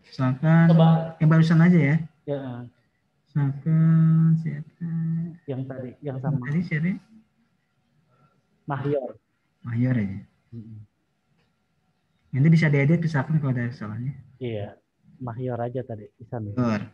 Misalkan Coba. yang barusan aja ya. Ya. Misalkan siapa? Yang tadi, yang sama. Tadi siapa? Mahyar. Mahyar aja. Nanti bisa diedit misalkan kalau ada kesalahannya. Iya, Mahyar aja tadi di sana. Mahyar.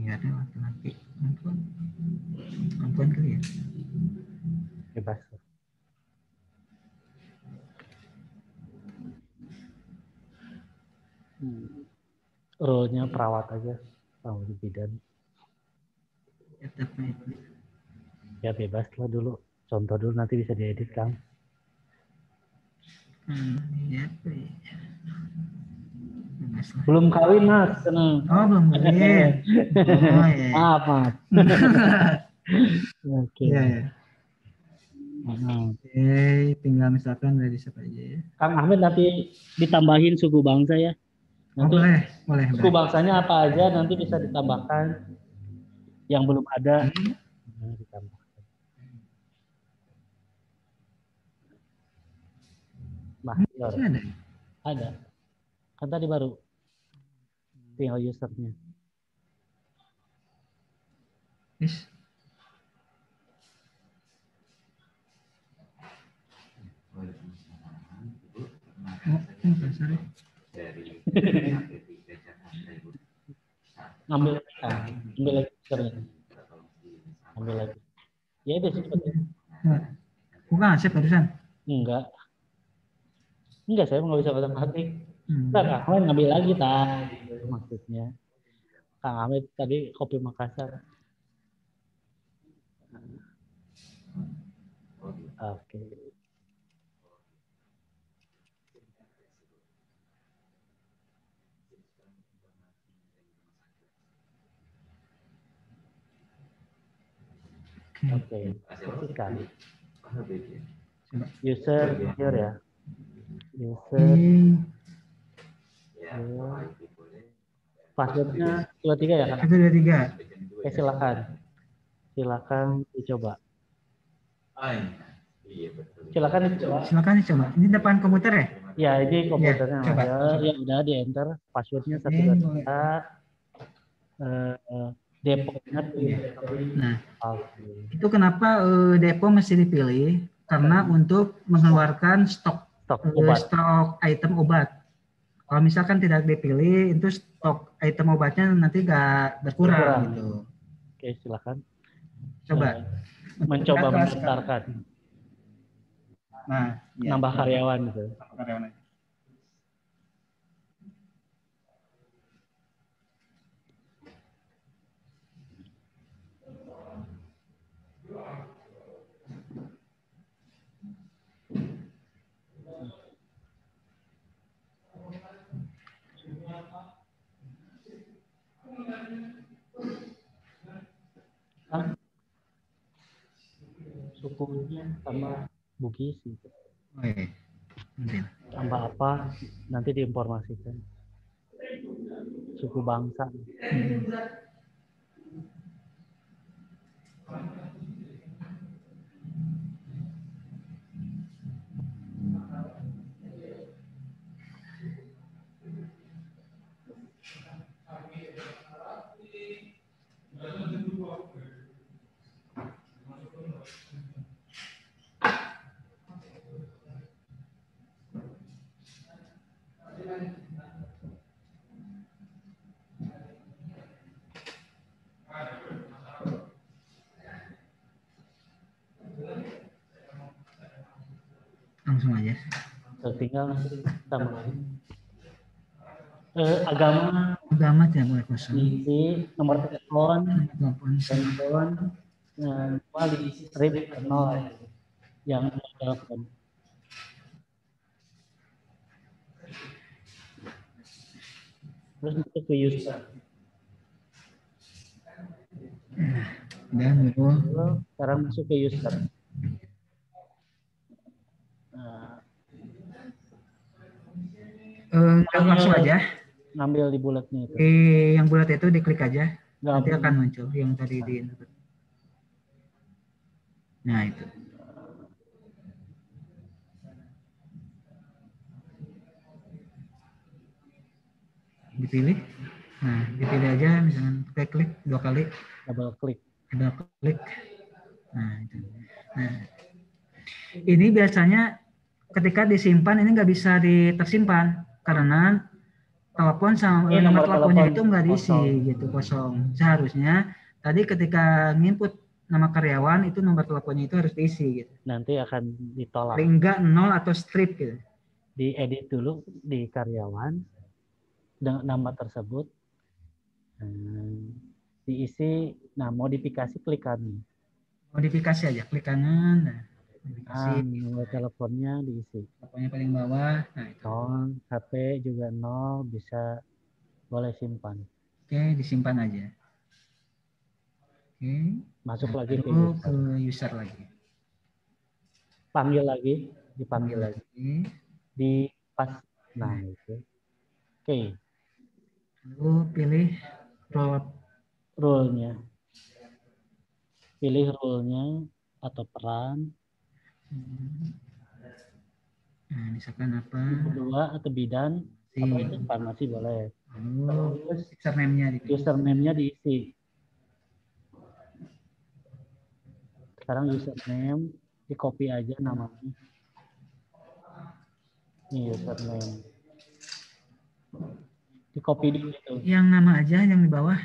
Iya, ada laki-laki. Perempuan kali ya? Bebas. Role-nya perawat aja, perawat bidan. Ya bebas lah dulu. Contoh dulu nanti bisa diedit, Kang. Belum kawin, Mas. Senang. Oh, belum kawin. Oh, iya. Maaf, Mas. Oke. Iya, ya. Oke, tinggal misalkan dari siapa aja ya. Kang Ahmed nanti ditambahin suku bangsa ya. Nanti boleh. Suku bangsanya apa aja nanti bisa ditambahkan. Yang belum ada ditambahkan. Mahyar. Ada. Ada. Kan tadi baru. tinggal usernya. Yes. Oh, sorry. Dari KP3 Jakarta Ibu. Ambil lagi usernya. Ambil lagi. Ya itu seperti Nah, bukan Asep barusan. enggak, saya nggak bisa otak-atik. Hmm. Kang Ahmed ngambil lagi tadi maksudnya. Kang Ahmed tadi kopi Makassar. Oke. Oke. Pastikan. User secure ya. User. Ya, Passwordnya 23 ya kan? 1, 2, 3. Oke, silakan dicoba. Iya betul. Silakan dicoba. Silakan dicoba. Ini depan komputer ya? Ya, ini komputernya Ya, coba. ada. Ya udah di enter. Passwordnya Oke, boleh. 1, 2, 3. Depotnya Nah, oke. itu kenapa depo mesti dipilih? Karena untuk mengeluarkan stok item obat. Kalau misalkan tidak dipilih, itu stok item obatnya nanti nggak berkurang gitu. Oke, silakan. Coba. Mencoba mendaftarkan. Nah, ya. Nambah karyawan gitu. Karyawan aja. Sukunya sama Bugis gitu. Oh, iya. Tambah apa nanti diinformasikan. Suku bangsa. Langsung aja. Tinggal nanti tambahin. Agama tidak boleh kosong. isi nomor telepon, Telepon. diisi strip 0 yang telepon. Terus masuk ke user. Dan Sekarang masuk ke user. Langsung aja. Ngambil di bulatnya itu. Yang bulat itu diklik aja. Nanti Gabung. akan muncul yang tadi di input. Nah, itu. Dipilih. Nah, dipilih aja misalnya klik 2 kali. Double klik. Nah, itu. Nah, ini biasanya ketika disimpan ini nggak bisa tersimpan karena telepon sama nomor teleponnya itu nggak diisi gitu, kosong. Seharusnya tadi ketika nginput nama karyawan itu nomor teleponnya itu harus diisi gitu. Nanti akan ditolak. Paling enggak 0 atau strip gitu. Diedit dulu di karyawan dengan nama tersebut. Diisi, nah modifikasi klik kanan. Modifikasi aja, klik kanan. Nah, nomor teleponnya diisi. Teleponnya paling bawah. Nah, itu. 0, HP juga 0, bisa boleh simpan. Oke, disimpan aja. Oke. Masuk nah, lagi ke user lagi. Dipanggil lagi. Di pas. Nah, itu. Oke. Lalu pilih role-nya. Pilih role-nya atau peran. Nah, misalkan apa? Kedua atau bidan, atau informasi boleh. Oh, username-nya gitu. Username-nya diisi. Sekarang username di copy aja namanya. Ini username. Di copy dulu itu. Yang nama aja yang di bawah,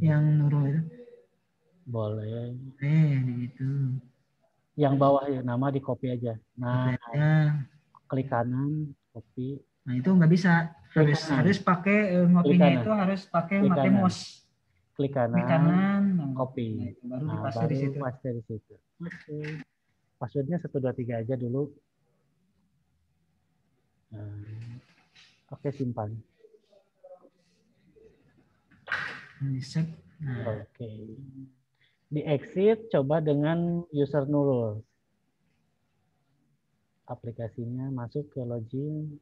yang Nurul itu. Boleh. Gitu. Yang bawah ya nama di copy aja. Nah, Copy aja. klik kanan, copy. Nah itu nggak bisa, Klik kanan. harus pakai Klik ngopinya kanan. itu harus pakai Klik pakai kanan. mouse. Klik Klik kanan, kanan, nah, copy. itu baru Nah, dipaste baru di situ. paste di situ. Oke. Passwordnya 123 aja dulu. Nah, oke, simpan. Di save. Nah, Oke. Di exit coba dengan user Nurul. Aplikasinya masuk ke login.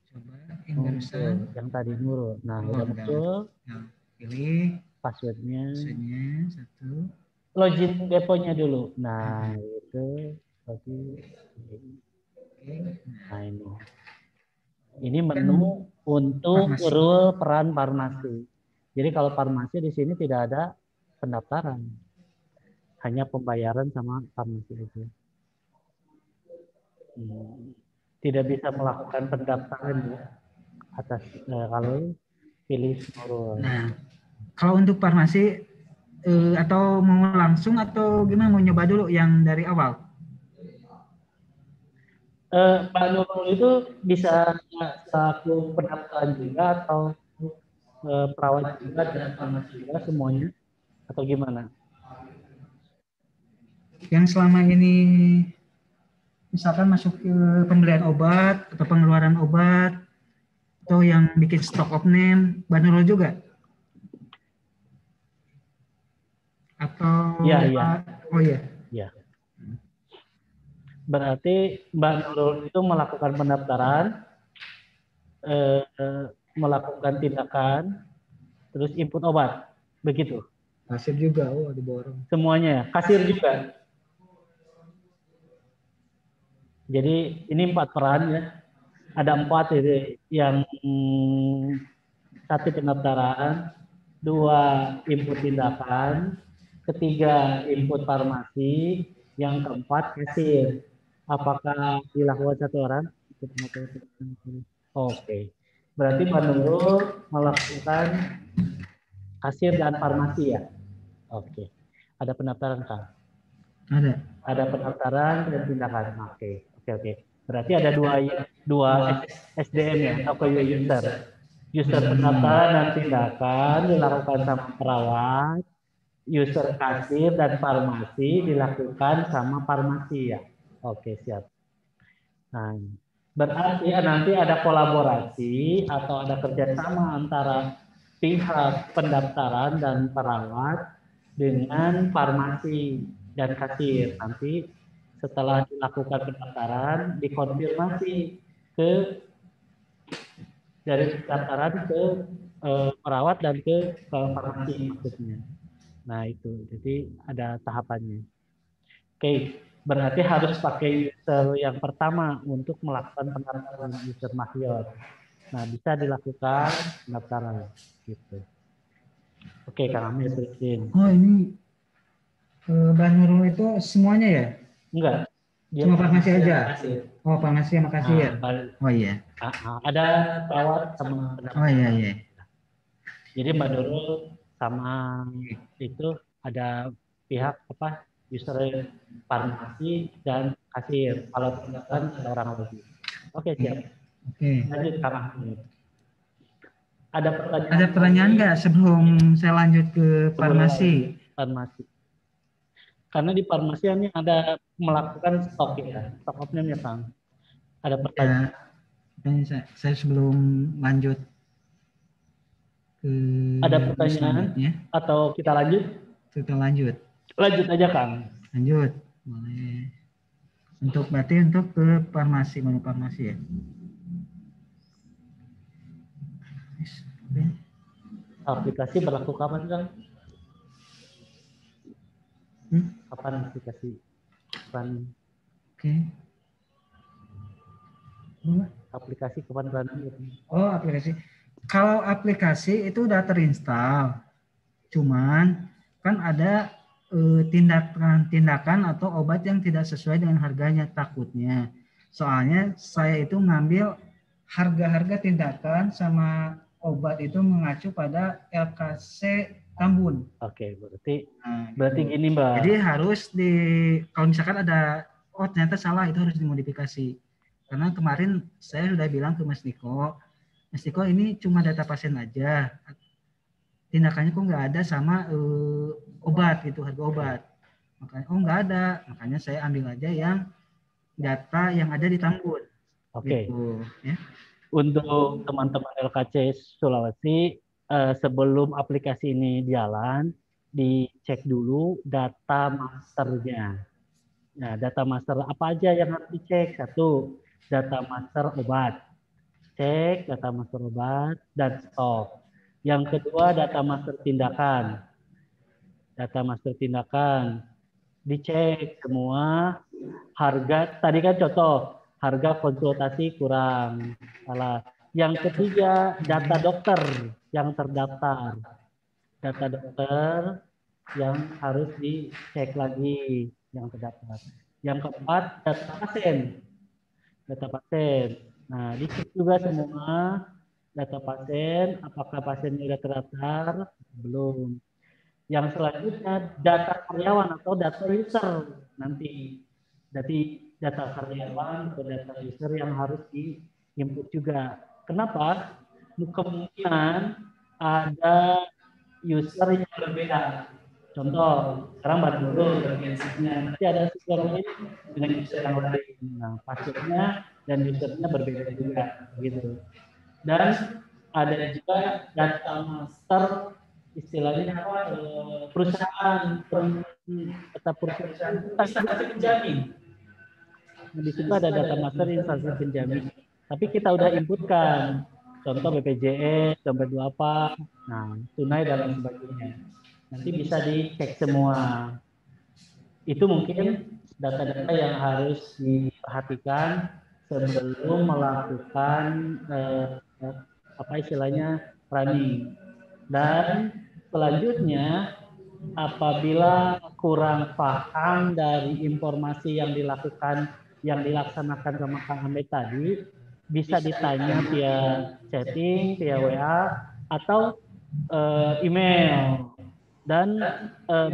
coba yang barusan. Yang tadi Nurul. Nah, Oh, udah udah. muncul Nah, pilih passwordnya. passwordnya 1. Login deponya dulu. Nah, itu login. Oke. Nah, ini menu untuk Farmasi. rule peran farmasi. Jadi kalau farmasi di sini tidak ada pendaftaran. Hanya pembayaran sama farmasi itu. Tidak bisa melakukan pendaftaran ya atas kalau pilih Nurul. Nah, kalau untuk farmasi atau mau langsung atau gimana, mau nyoba dulu yang dari awal? Pak Nurul itu bisa selaku pendaftaran juga atau perawat juga dan farmasi juga semuanya atau gimana? Yang selama ini misalkan masuk ke pembelian obat atau pengeluaran obat atau yang bikin stock of name, Mbak Nurul juga? Atau Iya. oh iya. Ya. Berarti Mbak Nurul itu melakukan pendaftaran, melakukan tindakan, terus input obat, begitu. Kasir juga, oh diborong. Semuanya ya, kasir juga. Jadi ini 4 peran ya. Ada 4 itu, yang 1 pendaftaran, 2 input tindakan, 3 input farmasi, yang keempat kasir. Apakah dilakukan 1 orang? Oke. Berarti Mbak Nurul melakukan kasir dan farmasi ya? Oke. Ada pendaftaran Kang? Ada pendaftaran dan tindakan. Oke. Berarti ada dua SDM ya, atau user. User pendaftaran dan tindakan dilakukan sama perawat, user kasir dan farmasi dilakukan sama farmasi ya. Oke, siap. Nah, berarti nanti ada kolaborasi atau ada kerjasama antara pihak pendaftaran dan perawat dengan farmasi dan kasir. Nanti setelah dilakukan pendaftaran dikonfirmasi dari pendaftaran ke perawat dan ke farmasi maksudnya. Nah itu, jadi ada tahapannya. Oke, berarti harus pakai user yang pertama untuk melakukan pendaftaran user Mahiot. Nah bisa dilakukan pendaftaran gitu. Oke, Kang Amir terusin. Oh ini Mbak Nurul itu semuanya ya? Enggak. Cuma farmasi aja? Oh farmasi sama kasir. Oh iya. Ada perawat sama pendaftaran. Oh iya. Jadi Mbak Nurul sama itu ada pihak user farmasi dan kasir. Kalau pendaftaran ada orang lagi. Oke, siap. Oke. Lanjut Kang Ahmad. Ada pertanyaan nggak sebelum saya lanjut ke farmasi? Farmasi. Karena di farmasi ini ada melakukan stok ya, stok of name ya Kang. Ada pertanyaan? Ya, saya sebelum lanjut ke ada pertanyaan atau kita lanjut? Kita lanjut. Lanjut aja Kang. Lanjut, boleh. Berarti untuk ke farmasi, mana farmasi ya? Aplikasi berlaku kapan Kang? Kapan aplikasi? Kapan? Oke. Aplikasi kapan berlaku? Oh aplikasi. Kalau aplikasi itu udah terinstall, cuman kan ada tindakan atau obat yang tidak sesuai dengan harganya takutnya. Soalnya saya itu ngambil harga-harga tindakan sama obat itu mengacu pada LKC Tambun. Oke, berarti Nah, gitu. gini Mbak. Jadi harus kalau misalkan ada ternyata salah itu harus dimodifikasi. Karena kemarin saya sudah bilang ke Mas Niko ini cuma data pasien aja. Tindakannya kok nggak ada sama obat gitu, harga obat. Makanya nggak ada. Makanya saya ambil aja yang data yang ada di Tambun. Oke. Gitu, ya. Untuk teman-teman LKC Sulawesi, sebelum aplikasi ini jalan, dicek dulu data masternya. Nah, data master apa aja yang harus dicek? Satu, data master obat. Cek data master obat dan stok. Yang kedua, data master tindakan. Data master tindakan. Dicek semua harga, tadi kan contoh, harga konsultasi kurang. Salah. Yang ketiga, data dokter yang terdaftar. Data dokter yang harus dicek lagi yang terdaftar. Yang keempat, data pasien. Data pasien. Nah, dicek juga semua data pasien, apakah pasiennya sudah terdaftar? Belum. Yang selanjutnya, data karyawan atau data user nanti. Jadi data karyawan atau data user yang harus di-input juga. Kenapa? Kemungkinan ada user yang berbeda. Contoh, sekarang Mbak Nurul bagian nanti ada user lain dengan user yang lain. Nah, pasiennya dan usernya berbeda juga, gitu. Dan ada juga data master, istilahnya apa? Perusahaan, data perusahaan, instansi penjamin. Nah, di situ ada data master instansi penjamin. Tapi kita udah inputkan, contoh BPJS, dompet duafa, nah tunai dan lain sebagainya. Nanti bisa dicek semua. Itu mungkin data-data yang harus diperhatikan sebelum melakukan apa istilahnya running. Dan selanjutnya, apabila kurang paham dari informasi yang dilaksanakan sama Kang Ahmed tadi, bisa ditanya via chatting, via WA, atau email. Dan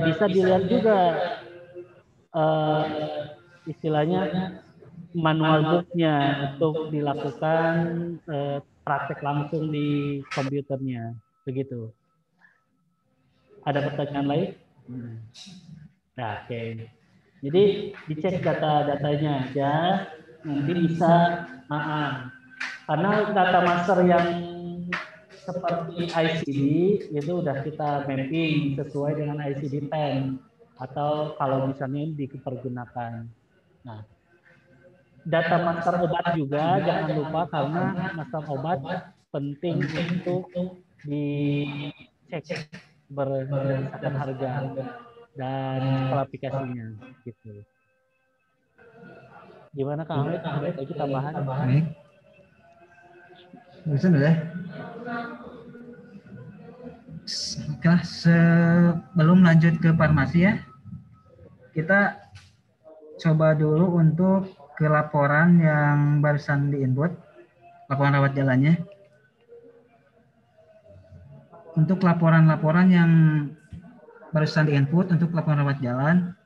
bisa dilihat juga istilahnya manual booknya untuk dilakukan praktek langsung di komputernya. Begitu. Ada pertanyaan lain? Nah, oke. Jadi dicek data-datanya aja, nanti bisa karena data master yang seperti ICD itu udah kita mapping sesuai dengan ICD-10 atau kalau misalnya dipergunakan. Nah, data master obat juga jangan lupa karena master obat penting untuk dicek berdasarkan harga dan klasifikasinya gitu. Gimana Kang Ahmed? Ada lagi tambahan? Baik. Bisa ya. Sebelum lanjut ke farmasi ya, kita coba dulu untuk ke laporan yang barusan di-input, laporan rawat jalannya. Untuk laporan-laporan yang barusan di-input untuk laporan rawat jalan,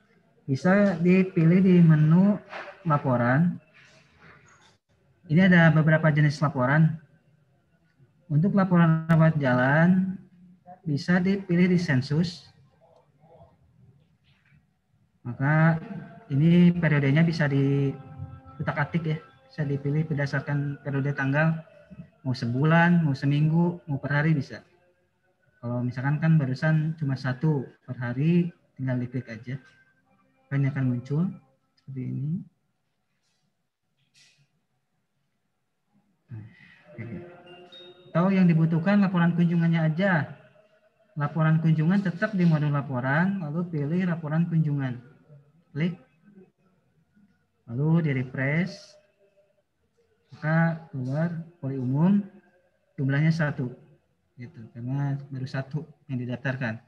bisa dipilih di menu laporan. Ini ada beberapa jenis laporan. Untuk laporan rawat jalan, bisa dipilih di sensus. Maka ini periodenya bisa diutak-atik ya. Bisa dipilih berdasarkan periode tanggal, mau sebulan, mau seminggu, mau per hari bisa. Kalau misalkan kan barusan cuma 1 per hari, tinggal diklik aja. Ini akan muncul seperti ini. Atau yang dibutuhkan laporan kunjungannya aja. Laporan kunjungan tetap di modul laporan, lalu pilih laporan kunjungan. Klik. Lalu di refresh. Maka keluar poli umum. jumlahnya 1 gitu, karena baru 1 yang didaftarkan.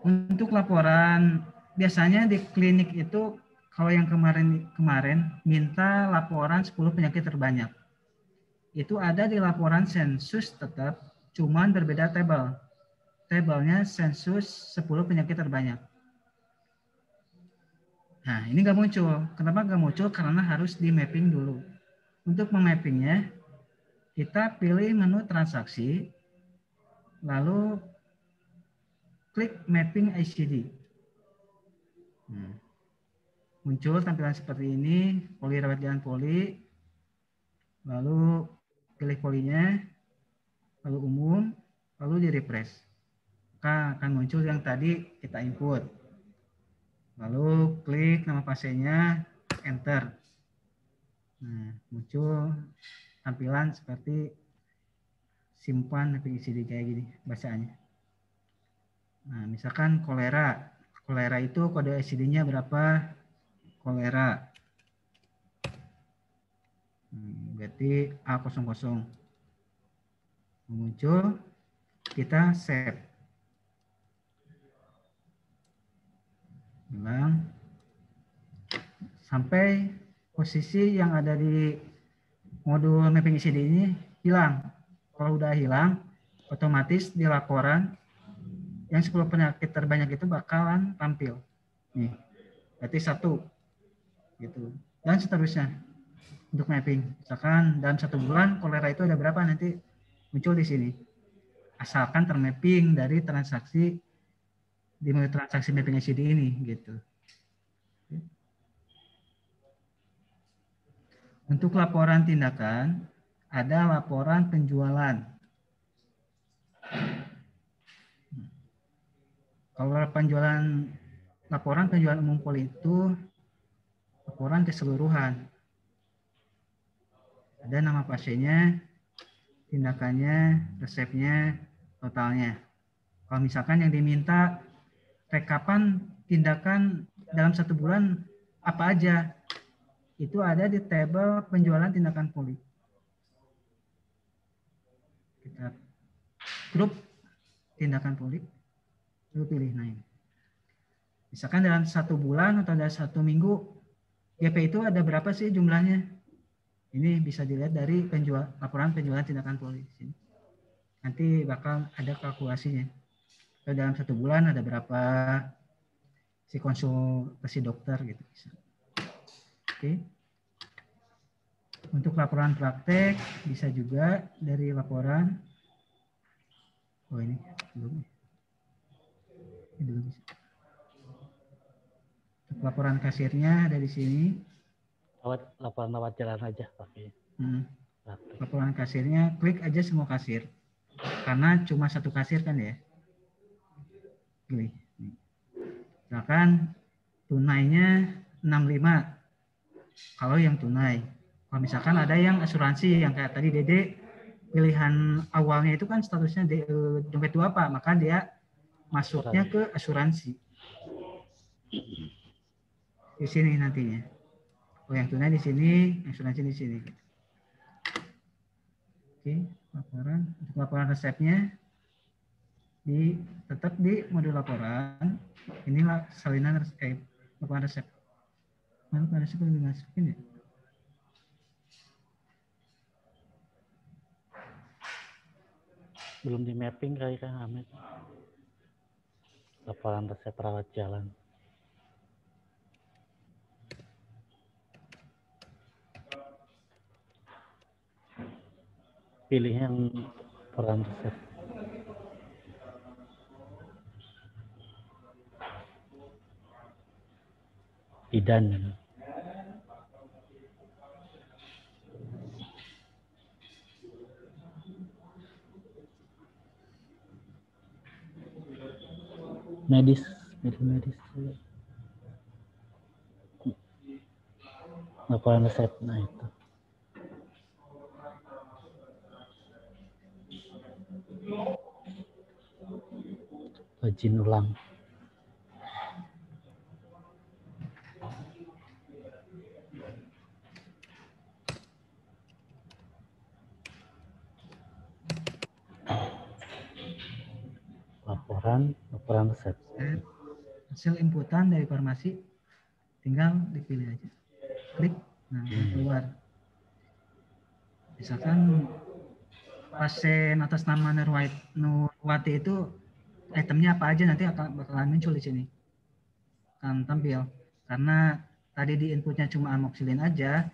Untuk laporan biasanya di klinik itu kalau yang kemarin minta laporan 10 penyakit terbanyak. Itu ada di laporan sensus tetap, cuman berbeda tabel. Tabelnya sensus 10 penyakit terbanyak. Nah, ini nggak muncul. Kenapa nggak muncul? Karena harus di mapping dulu. Untuk memappingnya, kita pilih menu transaksi, lalu klik mapping ICD. Muncul tampilan seperti ini, poli rawat jalan poli, lalu pilih polinya, lalu umum, lalu di refresh. Maka akan muncul yang tadi kita input. Lalu klik nama pasiennya, enter. Nah, muncul tampilan seperti simpan mapping ICD kayak gini bacaannya. Nah, misalkan kolera. Kolera itu kode ICD-nya berapa? Kolera. Berarti A00. Muncul, kita save. Ulang. Sampai posisi yang ada di modul mapping ICD ini hilang. Kalau udah hilang, otomatis di laporan yang 10 penyakit terbanyak itu bakalan tampil. Nih, berarti 1. Gitu. Dan seterusnya untuk mapping. Misalkan dalam 1 bulan kolera itu ada berapa, nanti muncul di sini. Asalkan termapping dari transaksi di transaksi mapping ICD ini gitu. Untuk laporan tindakan, ada laporan penjualan. Kalau laporan penjualan umum poli itu laporan keseluruhan. Ada nama pasiennya, tindakannya, resepnya, totalnya. Kalau misalkan yang diminta rekapan tindakan dalam 1 bulan apa aja, itu ada di tabel penjualan tindakan poli. Kita grup tindakan poli, lalu pilih naik. Misalkan dalam 1 bulan atau dalam 1 minggu, GP itu ada berapa sih jumlahnya? Ini bisa dilihat dari laporan penjualan tindakan poli. Nanti bakal ada kalkulasinya. Kalau dalam 1 bulan ada berapa si konsultasi dokter gitu. Oke. Untuk laporan praktek bisa juga dari laporan. Oh ini belum. Ini belum bisa. Untuk laporan kasirnya ada di sini. Laporan rawat jalan aja pakai. Laporan kasirnya klik aja semua kasir. Karena cuma 1 kasir kan ya. Pilih. Misalkan tunainya 65. Kalau yang tunai. Kalau misalkan ada yang asuransi yang kayak tadi Dede, pilihan awalnya itu kan statusnya dompet 2 Pak, maka dia masuknya ke asuransi. Di sini nantinya. Oh, yang tunai di sini, asuransi di sini. Oke, laporan. Untuk laporan resepnya tetap di modul laporan. Inilah salinan laporan resep. Laporan resep lebih masukin ya. Belum di mapping kali Kang Ahmed. Laporan resep rawat jalan. Pilih yang laporan resep. Bidan. Medis. Laporan resep, nah itu. Login ulang. Laporan resep. Hasil inputan dari farmasi tinggal dipilih aja. Klik, nah keluar. Misalkan pasien atas nama Nurwati itu itemnya apa aja nanti bakalan muncul di sini. Akan tampil. Karena tadi di inputnya cuma amoxilin aja,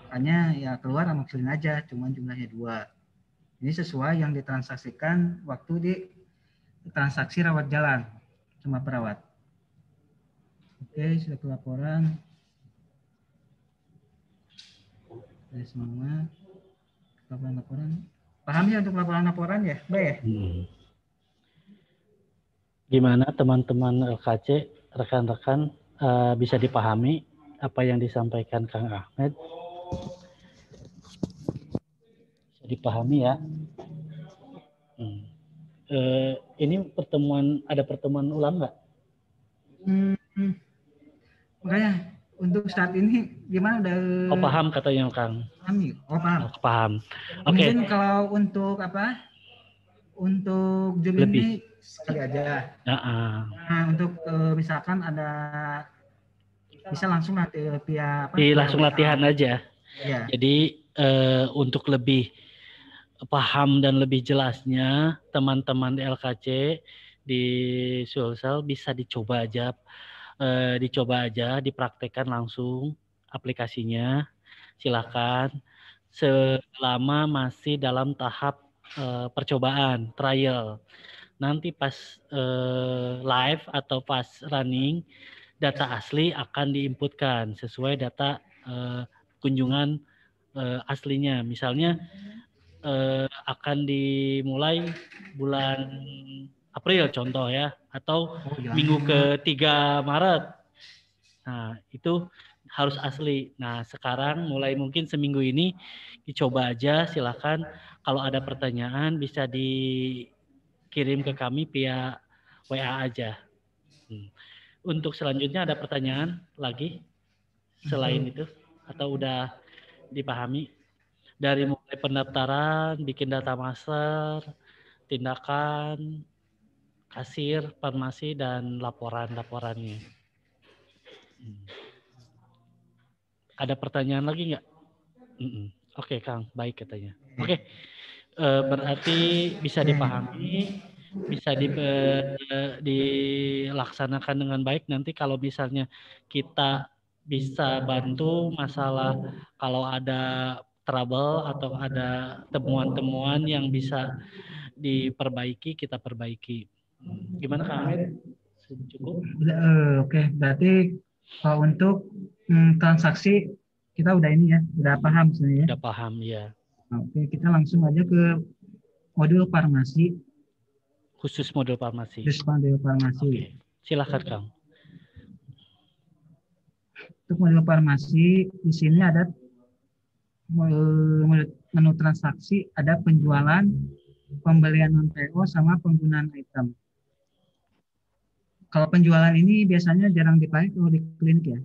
makanya ya keluar amoxilin aja, cuma jumlahnya 2. Ini sesuai yang ditransaksikan waktu di transaksi rawat jalan sama perawat. Oke, sudah laporan. Sudah semua. Laporan. Paham ya untuk laporan ya? Baik ya? Gimana teman-teman LKC, rekan-rekan bisa dipahami apa yang disampaikan Kang Ahmed? Bisa dipahami ya? Ini ada pertemuan ulang nggak? Makanya untuk saat ini gimana udah? Oh paham katanya Kang. Paham. Oh, paham. Oke. Mungkin kalau untuk apa? Untuk Zoom ini sekali aja. Nah untuk misalkan ada bisa langsung via apa? Langsung latihan aja. Ya. Jadi untuk lebih paham dan lebih jelasnya teman-teman di LKC di Sulsel bisa dicoba aja, dipraktekkan langsung aplikasinya. Silakan selama masih dalam tahap percobaan, trial. Nanti pas live atau pas running, data asli akan diinputkan sesuai data kunjungan aslinya. Misalnya akan dimulai bulan April contoh ya, atau minggu ke-3 Maret. Nah, itu harus asli. Nah, sekarang mulai mungkin seminggu ini dicoba aja, silakan. Kalau ada pertanyaan bisa dikirim ke kami via WA aja. Untuk selanjutnya ada pertanyaan lagi selain itu atau udah dipahami? Dari mulai pendaftaran, bikin data master, tindakan, kasir, farmasi, dan laporannya. Ada pertanyaan lagi nggak? Oke, Kang, baik katanya. Oke, berarti bisa dipahami, bisa dilaksanakan dengan baik. Nanti kalau misalnya kita bisa bantu masalah kalau ada trouble atau ada temuan-temuan yang bisa diperbaiki, kita perbaiki. Gimana Kang Ahmed? Cukup? Oke, berarti untuk transaksi kita udah ini ya, udah paham sebenarnya. Udah paham ya. Oke, kita langsung aja ke modul farmasi. Khusus modul farmasi. Khusus modul farmasi. Oke, silakan Kang. Untuk modul farmasi di sini ada menu transaksi, ada penjualan, pembelian non-PO, sama penggunaan item. Kalau penjualan ini biasanya jarang dipakai kalau di klinik ya.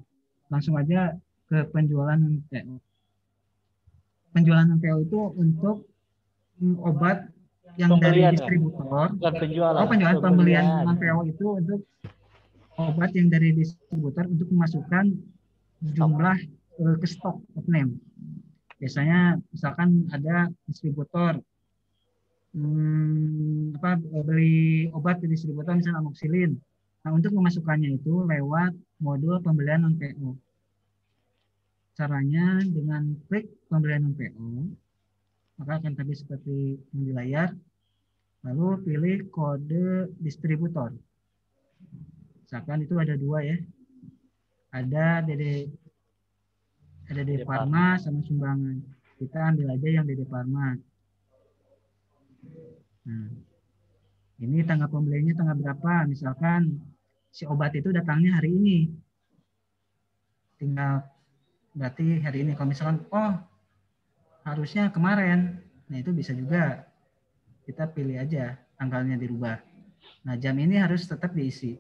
Langsung aja ke penjualan non-PO. Penjualan non-PO itu untuk obat yang dari distributor. Bukan penjualan. Oh, pembelian non-PO itu untuk obat yang dari distributor untuk memasukkan jumlah ke stok name. Biasanya misalkan ada distributor beli obat ke distributor misalnya amoxilin. Nah, untuk memasukkannya itu lewat modul pembelian non-PO. Caranya dengan klik pembelian non-PO, maka akan tadi seperti di layar, lalu pilih kode distributor. Misalkan itu ada 2 ya, ada DD Pharma sama sumbangan. Kita ambil aja yang DD Pharma. Nah, ini tanggal pembeliannya tanggal berapa? Misalkan si obat itu datangnya hari ini, tinggal berarti hari ini. Kalau misalkan harusnya kemarin, nah itu bisa juga kita pilih aja tanggalnya dirubah. Nah, jam ini harus tetap diisi.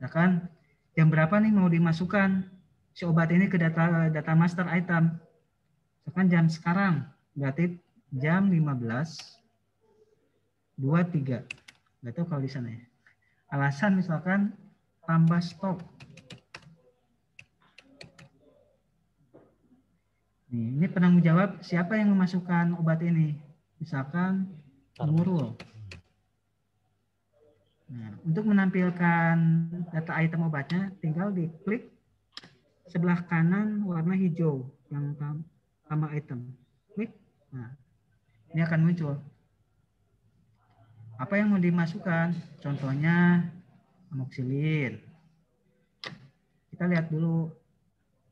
Ya kan, jam berapa nih mau dimasukkan si obat ini ke data master item. Misalkan jam sekarang, berarti jam 15.23. Nggak tahu kalau di sana ya. Alasan misalkan tambah stok. Nih, ini penanggung jawab siapa yang memasukkan obat ini. Misalkan Nurul. Nah, untuk menampilkan data item obatnya, tinggal diklik sebelah kanan warna hijau yang tambah item. Klik. Nah, ini akan muncul. Apa yang mau dimasukkan? Contohnya amoxilin. Kita lihat dulu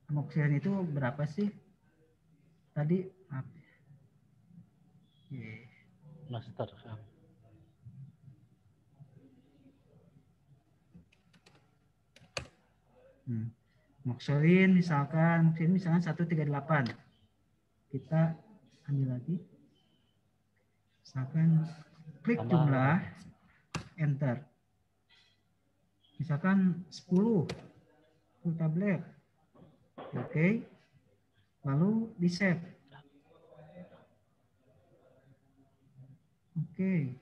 amoxilin itu berapa sih? Tadi Master. Amoxilin misalkan 138. Kita ambil lagi. Misalkan klik jumlah, enter. Misalkan 10 tablet. Oke. Lalu di save. Oke.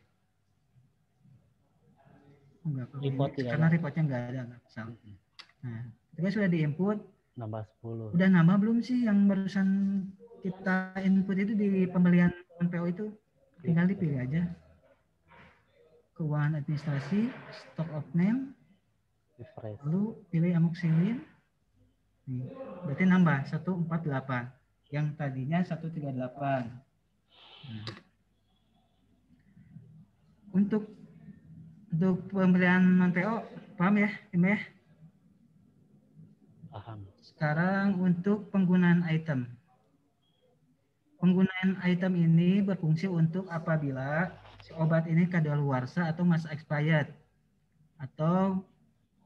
Enggak, karena reportnya enggak ada, enggak bisa. Nah, ketika sudah diinput, nambah 10. Udah nambah belum sih yang barusan kita input itu di pembelian PO itu? Tinggal dipilih aja. Keuangan administrasi, stock of name, lalu pilih amoxilin. Nih, berarti nambah 148. Yang tadinya 138. Nah. Untuk pembelian PO, paham ya, Im ya? Paham. Sekarang untuk penggunaan item. Penggunaan item ini berfungsi untuk apabila si obat ini kadaluarsa atau masa expired. Atau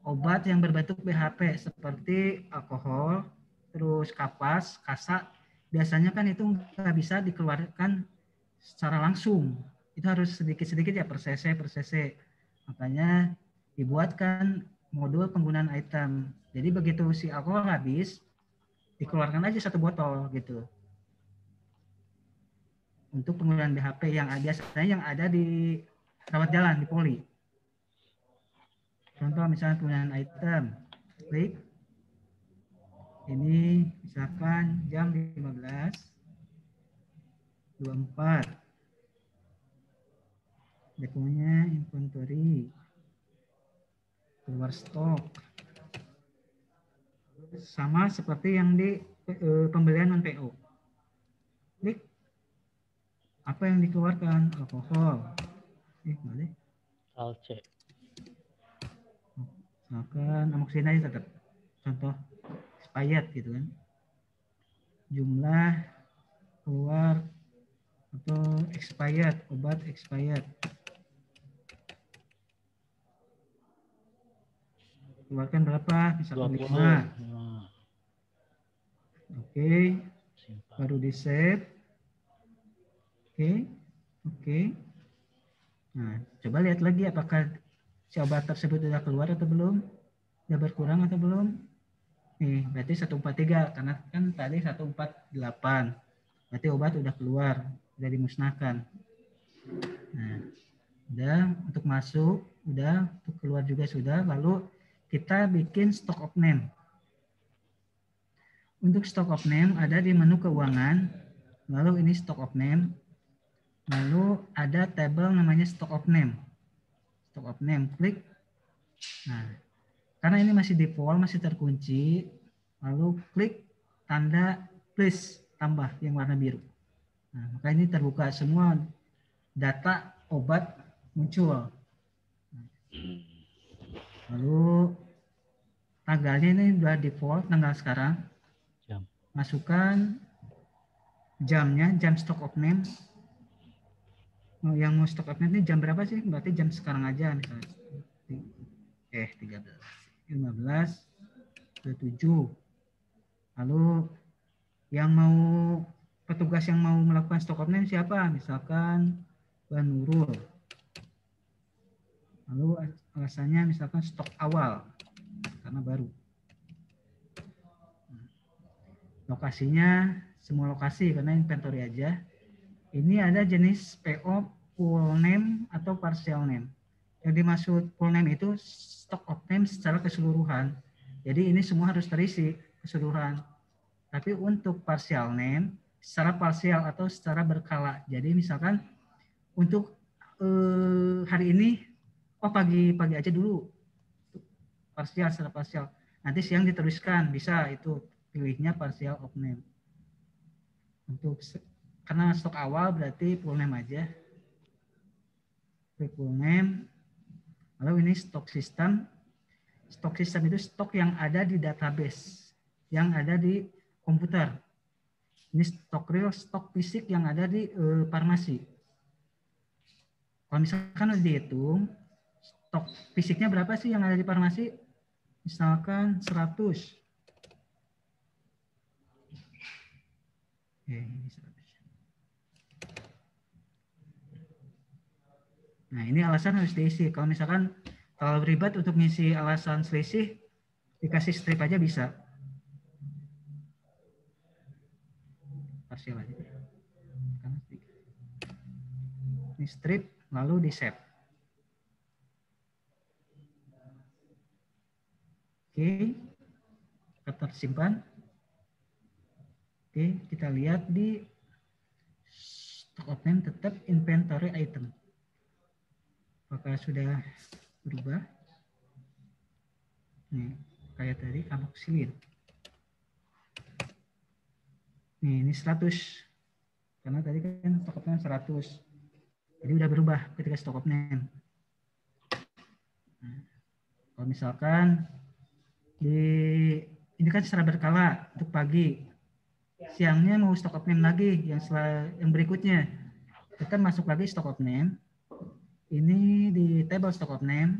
obat yang berbentuk BHP seperti alkohol, terus kapas, kasa. Biasanya kan itu nggak bisa dikeluarkan secara langsung. Itu harus sedikit-sedikit ya per cc. Makanya dibuatkan modul penggunaan item. Jadi begitu si alkohol habis, dikeluarkan aja 1 botol gitu. Untuk penggunaan BHP yang ada di rawat jalan, di poli. Contoh misalnya penggunaan item, klik. Ini misalkan jam 15.24. Deponya inventory. Keluar stok. Sama seperti yang di pembelian non PO. Klik. Apa yang dikeluarkan? Alkohol. Boleh. Alce. Misalkan amoxilin aja tetap. Contoh expired gitu kan. Jumlah keluar atau expired, obat expired. Keluarkan berapa? Misalkan 5. Oke. Baru di save. Oke. Nah, coba lihat lagi apakah si obat tersebut sudah keluar atau belum? Sudah berkurang atau belum? Nih, berarti 143 karena kan tadi 148. Berarti obat udah keluar, udah dimusnahkan. Nah, udah untuk masuk, udah untuk keluar juga sudah. Lalu kita bikin stock of name. Untuk stock of name ada di menu keuangan. Lalu ini stock of name. Lalu ada tabel namanya stock of name. Stock of name, klik. Nah, karena ini masih default, masih terkunci, lalu klik tanda plus tambah yang warna biru. Nah, maka ini terbuka semua data obat muncul. Lalu tanggalnya ini sudah default, tanggal sekarang. Masukkan jamnya, jam stock of name. Yang mau stock of name ini jam berapa sih? Berarti jam sekarang aja misalnya. 13, 15, 27. Lalu yang mau petugas yang mau melakukan stock of name siapa? Misalkan Mbak Nurul. Lalu alasannya misalkan stok awal karena baru. Lokasinya semua lokasi karena inventory aja. Ini ada jenis PO full name atau partial name. Yang dimaksud full name itu stock of name secara keseluruhan. Jadi ini semua harus terisi keseluruhan. Tapi untuk partial name secara parsial atau secara berkala. Jadi misalkan untuk hari ini, pagi aja dulu parsial secara parsial. Nanti siang diteruskan, bisa itu pilihnya partial of name. Untuk karena stok awal berarti full name aja. Full name. Lalu ini stok system. Stok system itu stok yang ada di database, yang ada di komputer. Ini stok real, stok fisik yang ada di farmasi. Kalau misalkan udah dihitung, stok fisiknya berapa sih yang ada di farmasi? Misalkan 100. Ini 100. Nah, ini alasan harus diisi. Kalau misalkan kalau ribet untuk ngisi alasan selisih, dikasih strip aja bisa. Parsial aja. Ini strip, lalu di save. Oke, kita simpan. Oke, kita lihat di stock of name tetap inventory item. Apakah sudah berubah? Nih, kayak tadi amoxicillin. Nih, ini 100. Karena tadi kan stock of name 100. Jadi udah berubah ketika stock of name. Nah, kalau misalkan ini kan secara berkala untuk pagi. Siangnya mau stock of name lagi yang berikutnya. Kita masuk lagi stock of name. Ini di table stock of name.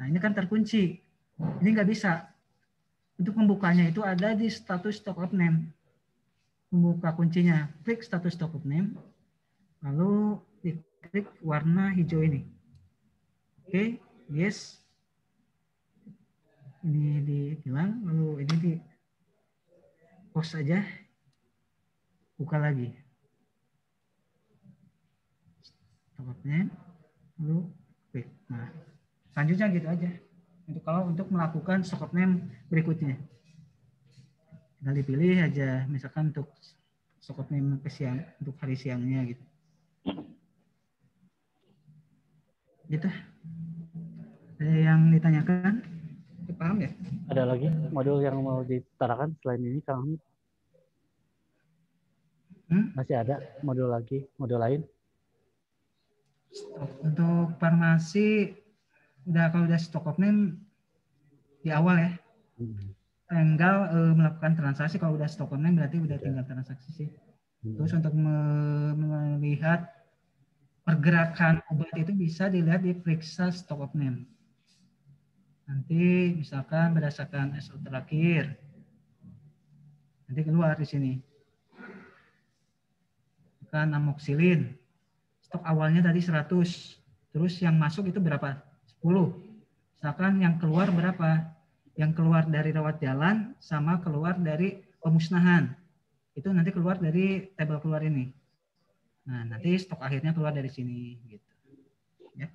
Nah, ini kan terkunci. Ini nggak bisa. Untuk membukanya itu ada di status stock of name. Membuka kuncinya, klik status stock of name, lalu diklik warna hijau ini. Oke, yes. Ini dihilang, lalu ini di pause saja. Buka lagi. Stock of name, lalu klik. Nah, selanjutnya gitu aja. Untuk melakukan stock of name berikutnya. Tinggal dipilih aja, misalkan untuk stock of name ke siang, untuk hari siangnya gitu. Gitu. Ada yang ditanyakan? Paham ya? Ada lagi modul yang mau ditarakan selain ini, Kang Hamid? Masih ada modul lain? Untuk farmasi, kalau udah stock of name di awal ya. Tinggal melakukan transaksi. Kalau udah stock of name berarti udah tinggal transaksi sih. Terus untuk melihat pergerakan obat itu bisa dilihat di periksa stock of name. Nanti misalkan berdasarkan SO terakhir, nanti keluar di sini. Kan amoxicillin, stok awalnya tadi 100, terus yang masuk itu berapa? 10. Misalkan yang keluar berapa? Yang keluar dari rawat jalan sama keluar dari pemusnahan. Itu nanti keluar dari tabel keluar ini. Nah, nanti stok akhirnya keluar dari sini gitu. Ya.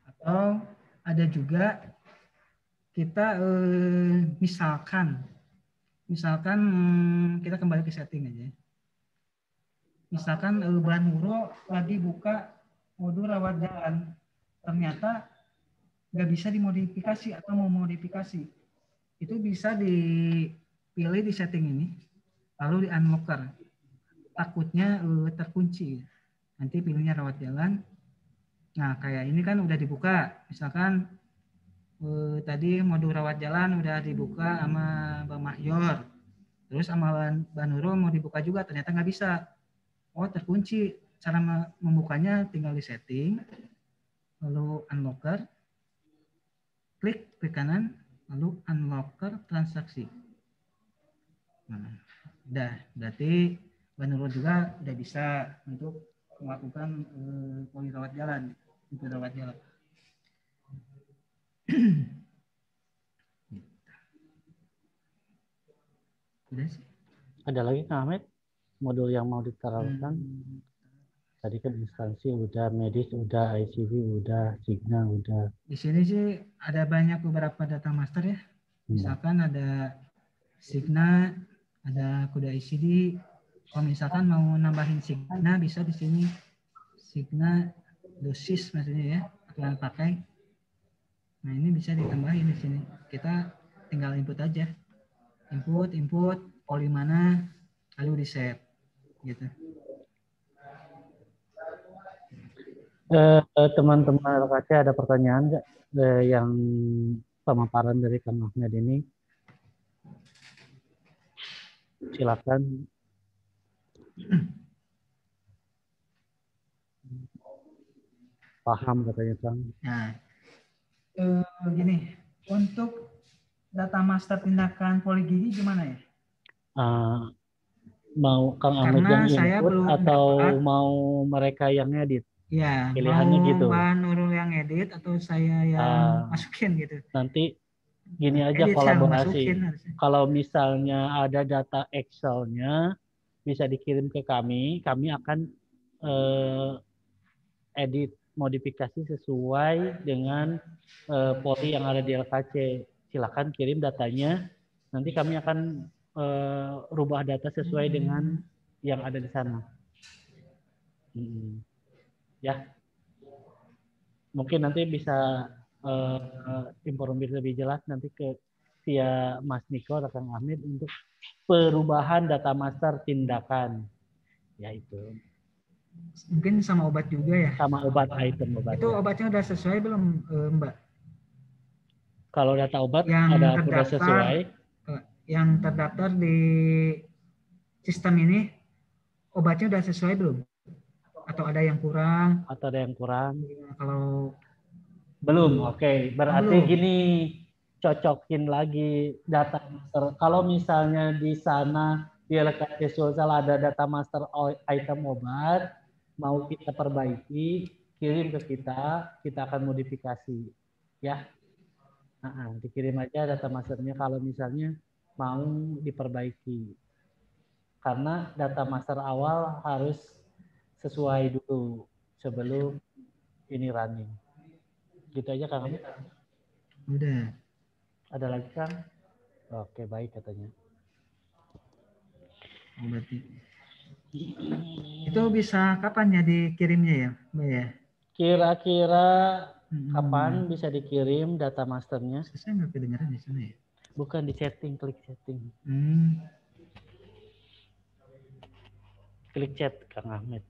Atau ada juga kita misalkan kita kembali ke setting aja. Misalkan Banuro lagi buka modul rawat jalan, ternyata nggak bisa dimodifikasi atau mau modifikasi, itu bisa dipilih di setting ini, lalu di unlocker. Takutnya terkunci, nanti pilihnya rawat jalan. Nah, kayak ini kan udah dibuka, misalkan tadi modul rawat jalan udah dibuka sama Bang Mahyor, terus sama Banuro mau dibuka juga, ternyata nggak bisa. Oh, terkunci. Cara membukanya tinggal di setting, lalu unlocker, klik kanan, lalu unlocker transaksi. Nah, udah, berarti Banuro juga udah bisa untuk melakukan poli rawat jalan, itu rawat jalan. Ada lagi Kang Ahmed? modul yang mau diterapkan. Tadi kan instansi udah, medis udah, ICV udah, Signa udah. Di sini sih ada banyak beberapa data master ya. Misalkan ada Signa, ada Kuda ICD. Kalau misalkan mau nambahin Signa bisa di sini. Signa dosis maksudnya ya, aturan pakai. Nah ini bisa ditambahin di sini. Kita tinggal input aja. Input, poli mana, lalu di save gitu. Teman-teman LKC ada pertanyaan nggak yang pemaparan dari Kang Ahmed ini? Silakan. Paham katanya Kang. Nah, gini, untuk data master tindakan poli gigi gimana ya? Mau Kang Ahmed Karena yang saya input belum atau dapat, mau mereka yang edit? ya, Pilihannya mau gitu. Mbak Nurul yang edit atau saya yang masukin gitu. Nanti gini aja Edit saya kolaborasi. masukin harusnya. Kalau misalnya ada data Excel-nya bisa dikirim ke kami akan edit modifikasi sesuai dengan poli yang ada di LKC. Silakan kirim datanya. Nanti kami akan rubah data sesuai dengan yang ada di sana. Ya, mungkin nanti bisa informasi lebih jelas nanti ke via Mas Niko atau Kang Ahmed untuk perubahan data master tindakan, yaitu mungkin sama obat juga ya. sama obat item obat. Itu obatnya udah sesuai belum Mbak? Kalau data obat yang ada terdaftar, udah sesuai. Yang terdaftar di sistem ini obatnya udah sesuai belum? Atau ada yang kurang? Atau ada yang kurang? Kalau belum, oke. Berarti belum. gini, cocokin lagi data master. Kalau misalnya di sana di LKC Sulsel ada data master item obat, mau kita perbaiki, kirim ke kita akan modifikasi. Ya, dikirim aja data masternya kalau misalnya mau diperbaiki. Karena data master awal harus sesuai dulu sebelum ini running. Gitu aja Kang Ahmed. Udah. Ada lagi Kang? Oke, baik katanya. Oh, berarti. Itu bisa kapan ya dikirimnya ya, Mbak ya? Kira-kira kapan bisa dikirim data masternya? Saya nggak kedengeran di sana ya. Bukan di setting, klik setting. Klik chat Kang Ahmed.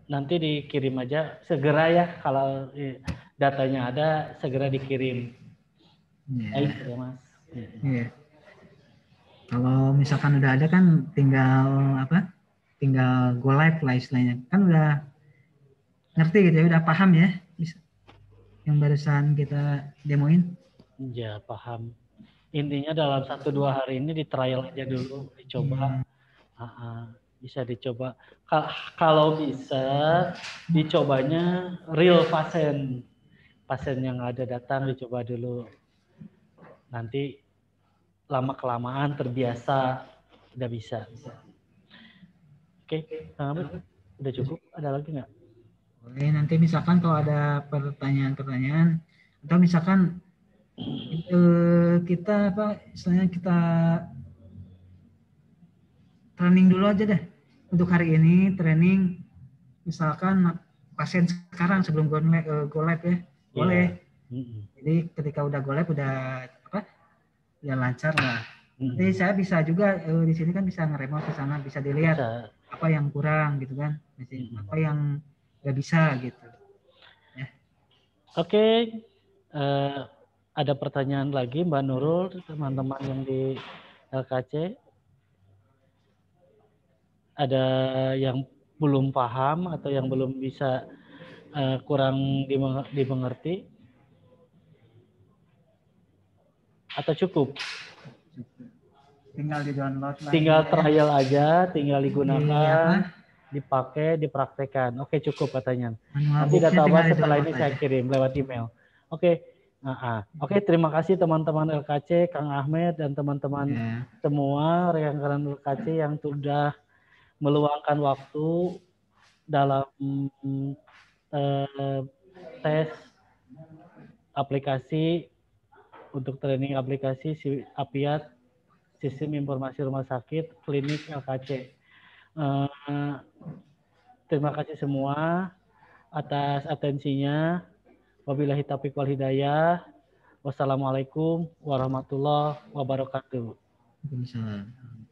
Nanti dikirim aja segera ya, kalau datanya ada segera dikirim. Baik ya Mas. Iya. Kalau misalkan udah ada kan tinggal apa? Tinggal go live lah istilahnya. Kan udah ngerti gitu ya, udah paham ya yang barusan kita demoin. Ya paham. Intinya dalam 1-2 hari ini di trial aja dulu, dicoba. Bisa dicoba. Kalau bisa dicobanya real pasien yang ada datang dicoba dulu. Nanti lama kelamaan terbiasa udah bisa. Oke, Kang Ahmed udah cukup. Ada lagi nggak? Oke, nanti misalkan kalau ada pertanyaan atau misalkan kita apa istilahnya kita training dulu aja deh. Untuk hari ini training misalkan pasien sekarang sebelum go live ya, boleh. Jadi ketika udah go live udah apa? Ya lancar lah. Jadi saya bisa juga di sini kan bisa nge-remote ke sana, bisa dilihat apa yang kurang gitu kan, apa yang nggak bisa gitu. Ya. Oke. Ada pertanyaan lagi Mbak Nurul, teman-teman yang di LKC? Ada yang belum paham atau yang belum bisa kurang dimengerti? Atau cukup? Tinggal di-download lah. Tinggal trial aja, tinggal digunakan, dipakai, dipraktekkan. Oke, cukup katanya. Nanti data obat setelah ini saya kirim lewat email. Oke, Oke, terima kasih teman-teman LKC, Kang Ahmed dan teman-teman Ya. semua rekan-rekan LKC yang sudah meluangkan waktu dalam tes aplikasi untuk training aplikasi APIAT Sistem Informasi Rumah Sakit Klinik LKC. Terima kasih semua atas atensinya. Wabillahi taufiq wal hidayah. Wassalamualaikum warahmatullahi wabarakatuh. Waalaikumsalam.